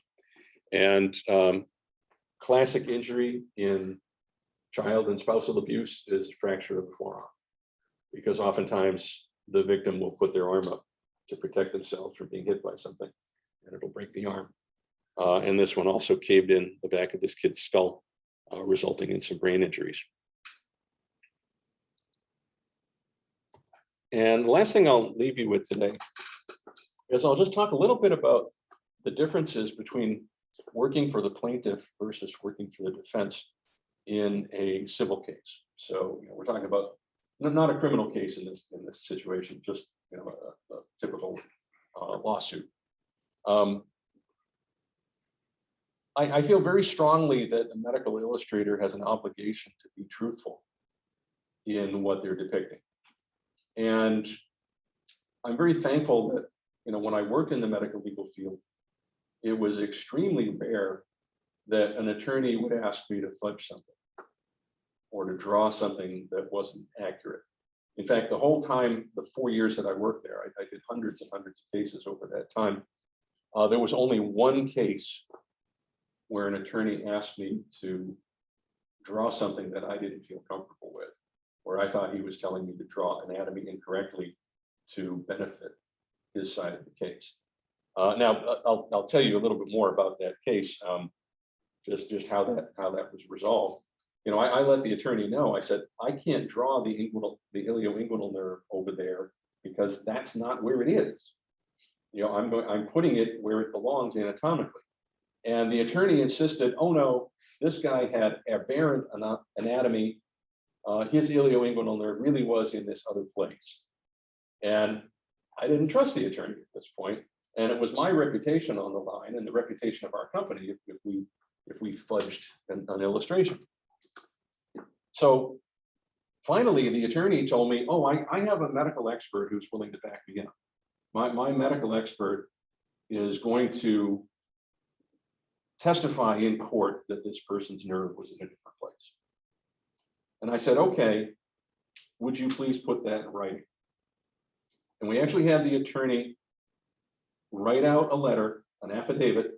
And classic injury in child and spousal abuse is fracture of the forearm, because oftentimes the victim will put their arm up to protect themselves from being hit by something, and it'll break the arm. And this one also caved in the back of this kid's skull, resulting in some brain injuries. And the last thing I'll leave you with today is I'll just talk a little bit about the differences between working for the plaintiff versus working for the defense in a civil case. So we're talking about not a criminal case in this situation, just, you know, a typical lawsuit. I feel very strongly that a medical illustrator has an obligation to be truthful in what they're depicting. And I'm very thankful that, you know, when I worked in the medical legal field, it was extremely rare that an attorney would ask me to fudge something or to draw something that wasn't accurate. In fact, the whole time, the 4 years that I worked there, I did hundreds and hundreds of cases over that time. There was only one case where an attorney asked me to draw something that I didn't feel comfortable with, where I thought he was telling me to draw anatomy incorrectly to benefit his side of the case. Now, I'll tell you a little bit more about that case, just how that was resolved. You know, I let the attorney know. I said, I can't draw the ilioinguinal nerve over there because that's not where it is. You know, I'm putting it where it belongs anatomically. And the attorney insisted, oh no, this guy had aberrant anatomy. His ilioinguinal nerve really was in this other place. And I didn't trust the attorney at this point. And it was my reputation on the line and the reputation of our company if we fudged an illustration. So finally, the attorney told me, oh, I have a medical expert who's willing to back me up. My medical expert is going to testify in court that this person's nerve was in a different place. And I said, okay, would you please put that in writing? And we actually had the attorney write out a letter, an affidavit,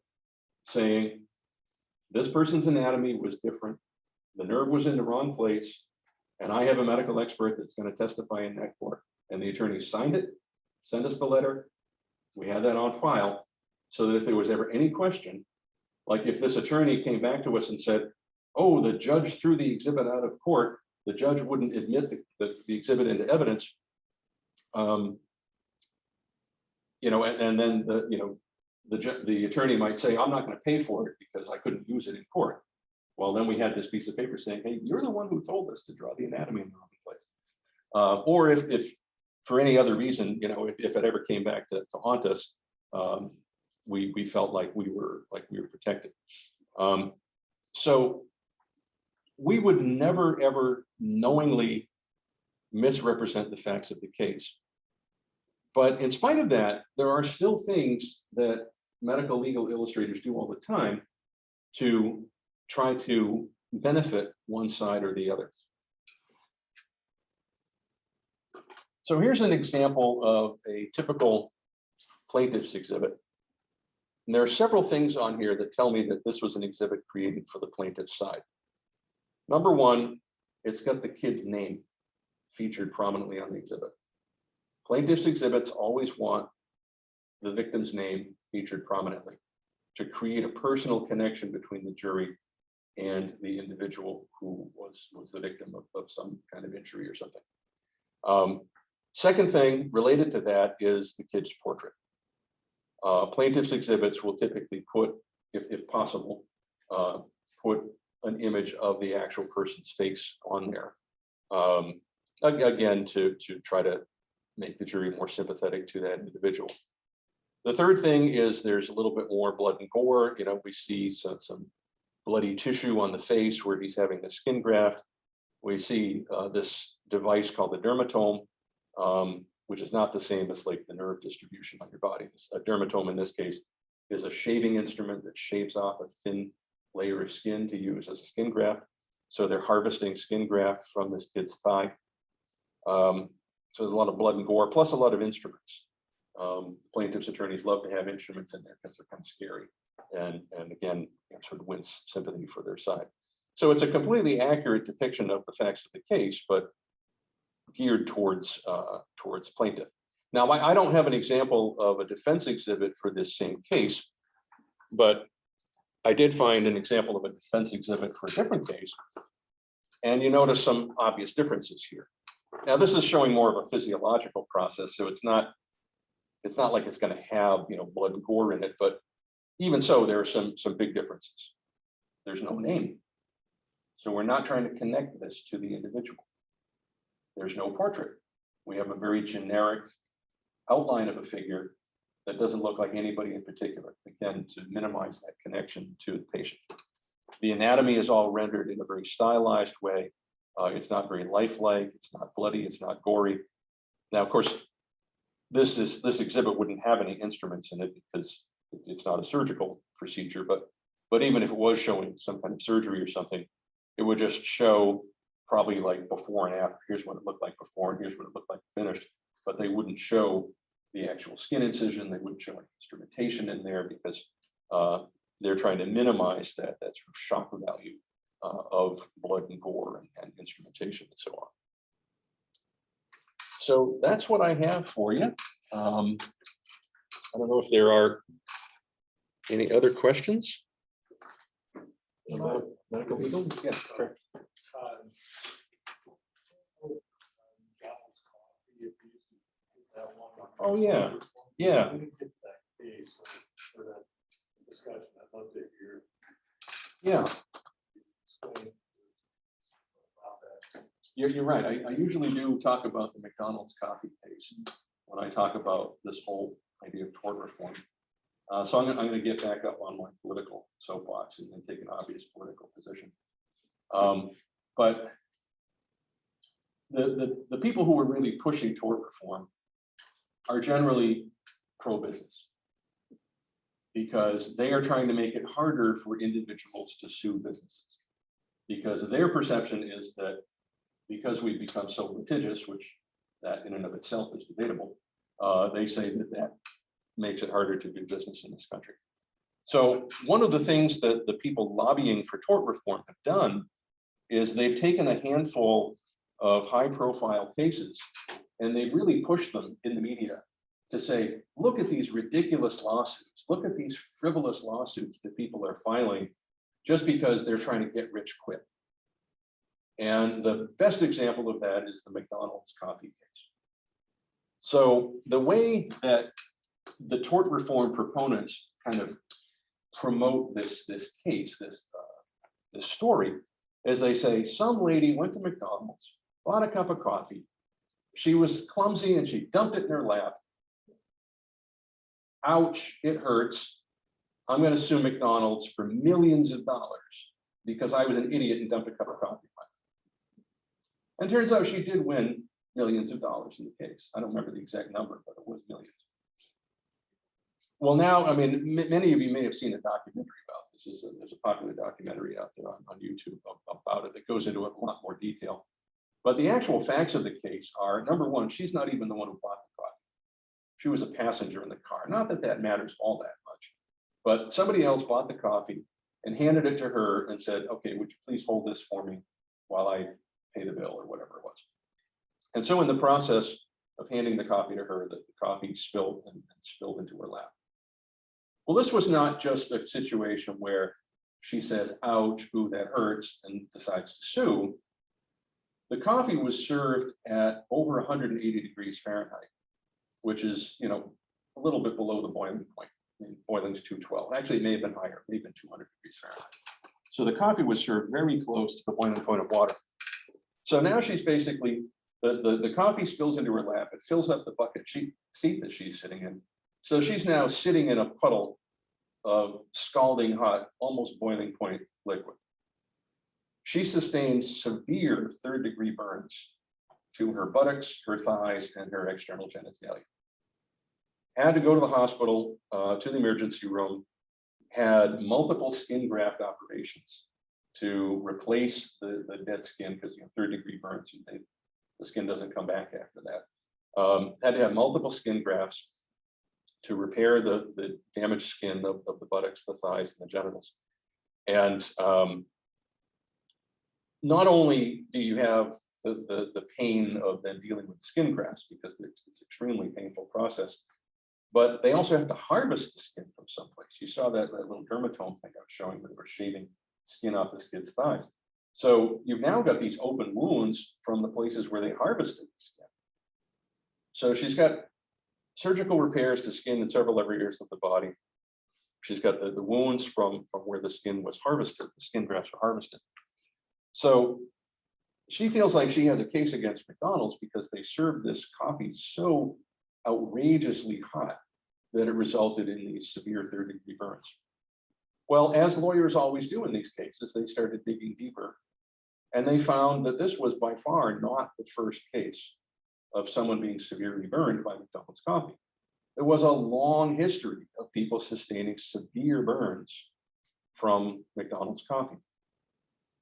saying this person's anatomy was different, the nerve was in the wrong place, and I have a medical expert that's going to testify in that court. And the attorney signed it, sent us the letter. We had that on file so that if there was ever any question, like if this attorney came back to us and said, oh, the judge threw the exhibit out of court, the judge wouldn't admit the exhibit into evidence. You know, and then the attorney might say, I'm not going to pay for it because I couldn't use it in court. Well, then we had this piece of paper saying, hey, you're the one who told us to draw the anatomy in the wrong place. Or if for any other reason, you know, if it ever came back to haunt us, we felt like we were protected. So we would never, ever knowingly misrepresent the facts of the case. But in spite of that, there are still things that medical legal illustrators do all the time to try to benefit one side or the other. So here's an example of a typical plaintiff's exhibit. And there are several things on here that tell me that this was an exhibit created for the plaintiff's side. Number one, it's got the kid's name featured prominently on the exhibit. Plaintiff's exhibits always want the victim's name featured prominently to create a personal connection between the jury and the individual who was the victim of some kind of injury or something. Second thing related to that is the kid's portrait. Plaintiff's exhibits will typically put, if possible, put an image of the actual person's face on there. Again, to try to make the jury more sympathetic to that individual. The third thing is there's a little bit more blood and gore. You know, we see some bloody tissue on the face where he's having a skin graft. We see this device called the dermatome, which is not the same as like the nerve distribution on your body. A dermatome in this case is a shaving instrument that shaves off a thin layer of skin to use as a skin graft. So they're harvesting skin graft from this kid's thigh. So there's a lot of blood and gore, plus a lot of instruments. Plaintiff's attorneys love to have instruments in there because they're kind of scary. And again, sort of wins sympathy for their side. So it's a completely accurate depiction of the facts of the case, but geared towards plaintiff. Now, I don't have an example of a defense exhibit for this same case, but I did find an example of a defense exhibit for a different case. And you notice some obvious differences here. Now, this is showing more of a physiological process, so it's not like it's going to have, you know, blood and gore in it, but even so, there are some big differences. There's no name. So we're not trying to connect this to the individual. there's no portrait. We have a very generic outline of a figure that doesn't look like anybody in particular, again, to minimize that connection to the patient. The anatomy is all rendered in a very stylized way. It's not very lifelike, it's not bloody, it's not gory. Now, of course, this exhibit wouldn't have any instruments in it because it's not a surgical procedure, but even if it was showing some kind of surgery or something, it would just show probably like before and after. Here's what it looked like before, and here's what it looked like finished, but they wouldn't show the actual skin incision. They wouldn't show any instrumentation in there because they're trying to minimize that sort of shock value of blood and gore and instrumentation and so on. So that's what I have for you. I don't know if there are any other questions about medical legal. Yeah, sure. Oh, yeah. Yeah. We didn't get to that case for that discussion. I'd love to hear. Yeah, Explain about that. you're right. I usually do talk about the McDonald's coffee case when I talk about this whole idea of tort reform. So I'm going to get back up on my political soapbox and take an obvious political position. But the people who are really pushing tort reform are generally pro-business, because they are trying to make it harder for individuals to sue businesses, because their perception is that because we've become so litigious, which that in and of itself is debatable, they say that makes it harder to do business in this country. So one of the things that the people lobbying for tort reform have done is they've taken a handful of high-profile cases and they've really pushed them in the media to say, look at these ridiculous lawsuits, look at these frivolous lawsuits that people are filing just because they're trying to get rich quick. And the best example of that is the McDonald's coffee case. So the way that the tort reform proponents kind of promote this case, this story, is they say some lady went to McDonald's, bought a cup of coffee, she was clumsy and she dumped it in her lap. Ouch, it hurts. I'm going to sue McDonald's for millions of dollars because I was an idiot and dumped a cup of coffee. And turns out she did win millions of dollars in the case. I don't remember the exact number, but it was millions. Well, now, I mean, many of you may have seen a documentary about this. There's a popular documentary out there on YouTube about it that goes into a lot more detail. But the actual facts of the case are, number one, she's not even the one who bought the coffee. She was a passenger in the car. Not that that matters all that much, but somebody else bought the coffee and handed it to her and said, okay, would you please hold this for me while I pay the bill or whatever it was. And so in the process of handing the coffee to her, the coffee spilled and spilled into her lap. Well, this was not just a situation where she says, ouch, ooh, that hurts, and decides to sue. The coffee was served at over 180 degrees Fahrenheit, which is, a little bit below the boiling point. I mean, boiling's 212. Actually, it may have been higher, maybe 200 degrees Fahrenheit. So the coffee was served very close to the boiling point of water. So now she's basically, the coffee spills into her lap, it fills up the bucket seat that she's sitting in. So she's now sitting in a puddle of scalding hot, almost boiling point liquid. She sustains severe third-degree burns to her buttocks, her thighs, and her external genitalia. Had to go to the hospital, to the emergency room, had multiple skin graft operations to replace the dead skin, because third-degree burns, the skin doesn't come back after that. Had to have multiple skin grafts to repair the damaged skin of the buttocks, the thighs, and the genitals. And not only do you have the pain of then dealing with skin grafts, because it's an extremely painful process, but they also have to harvest the skin from someplace. You saw that little dermatome thing I was showing where they were shaving skin off this kid's thighs. So you've now got these open wounds from the places where they harvested the skin. So she's got surgical repairs to skin in several areas of the body. She's got the wounds from where the skin was harvested, the skin grafts were harvested. So she feels like she has a case against McDonald's because they served this coffee so outrageously hot that it resulted in these severe third-degree burns. Well, as lawyers always do in these cases, they started digging deeper, and they found that this was by far not the first case of someone being severely burned by McDonald's coffee. There was a long history of people sustaining severe burns from McDonald's coffee.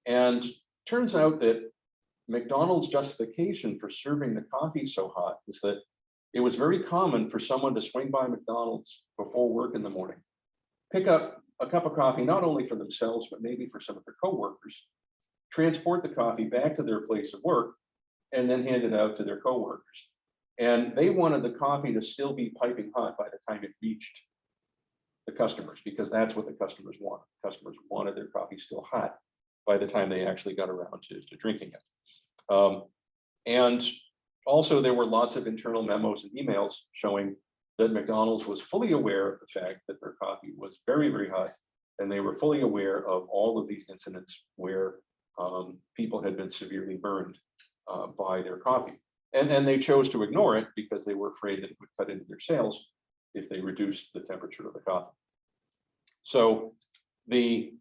And turns out that McDonald's justification for serving the coffee so hot is that it was very common for someone to swing by McDonald's before work in the morning, pick up a cup of coffee, not only for themselves, but maybe for some of their coworkers, transport the coffee back to their place of work, and then hand it out to their coworkers. And they wanted the coffee to still be piping hot by the time it reached the customers, because that's what the customers want. Customers wanted their coffee still hot by the time they actually got around to drinking it. And also there were lots of internal memos and emails showing that McDonald's was fully aware of the fact that their coffee was very, very hot, and they were fully aware of all of these incidents where people had been severely burned by their coffee. And they chose to ignore it because they were afraid that it would cut into their sales if they reduced the temperature of the coffee. So the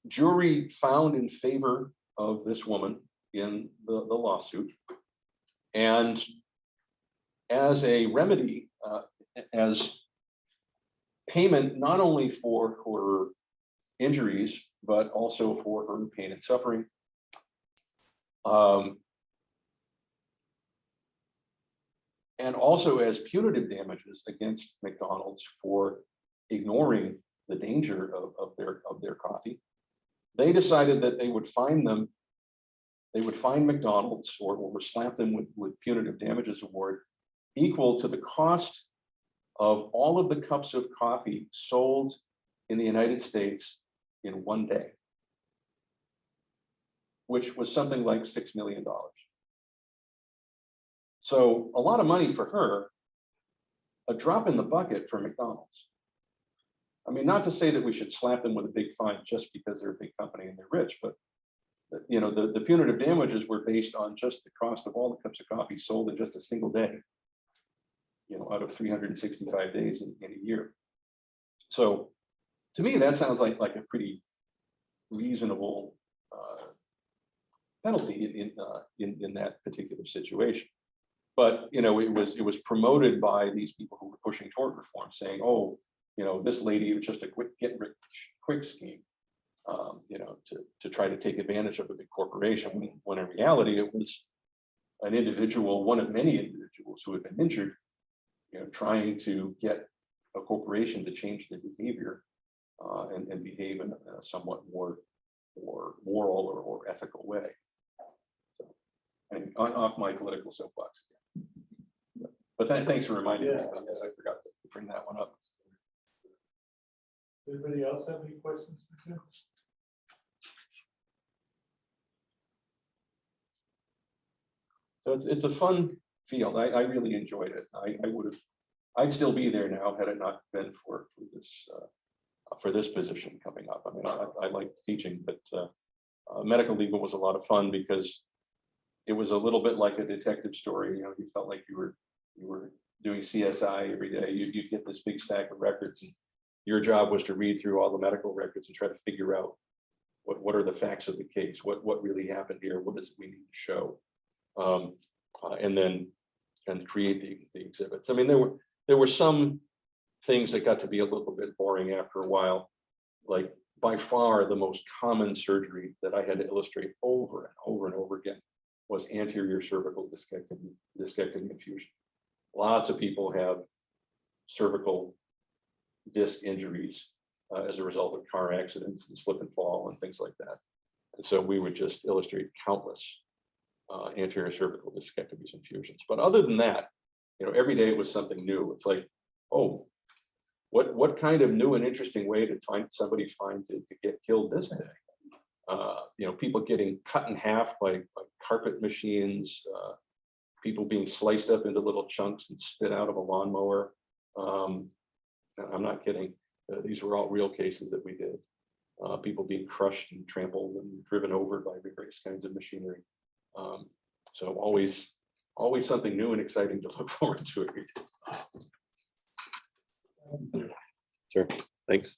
jury found in favor of this woman in the lawsuit. And as a remedy, as payment not only for her injuries, but also for her pain and suffering, and also as punitive damages against McDonald's for ignoring the danger of their coffee, they decided that they would fine them. They would fine McDonald's or slap them with punitive damages award equal to the cost of all of the cups of coffee sold in the United States in one day, which was something like $6 million. So a lot of money for her, a drop in the bucket for McDonald's. I mean, not to say that we should slap them with a big fine just because they're a big company and they're rich, but you know, the punitive damages were based on just the cost of all the cups of coffee sold in just a single day, you know, out of 365 days in a year. So to me, that sounds like a pretty reasonable penalty in that particular situation. But you know, it was promoted by these people who were pushing tort reform, saying, "Oh, you know, this lady was just a quick get rich quick scheme, you know, to try to take advantage of a big corporation." When in reality, it was an individual, one of many individuals who had been injured, you know, trying to get a corporation to change their behavior and behave in a somewhat more moral or ethical way. So, and off my political soapbox. But thanks for reminding me about that. I forgot to bring that one up. Anybody else have any questions for Tim? So it's a fun field. I really enjoyed it. I'd still be there now had it not been for this position coming up. I mean, I like teaching, but medical legal was a lot of fun because it was a little bit like a detective story. You know, you felt like you were doing CSI every day. You'd get this big stack of records, and your job was to read through all the medical records and try to figure out what are the facts of the case, what really happened here, what does it we need to show, and create the exhibits. I mean, there were some things that got to be a little bit boring after a while. Like by far the most common surgery that I had to illustrate over and over and over again was anterior cervical discectomy and fusion. Lots of people have cervical disc injuries as a result of car accidents and slip and fall and things like that. And so we would just illustrate countless anterior cervical discectomies and fusions. But other than that, you know, every day it was something new. It's like, oh, what kind of new and interesting way to somebody find to get killed this day? You know, people getting cut in half by carpet machines, people being sliced up into little chunks and spit out of a lawnmower. I'm not kidding. These were all real cases that we did. People being crushed and trampled and driven over by various kinds of machinery. So always something new and exciting to look forward to every day. Sure, thanks.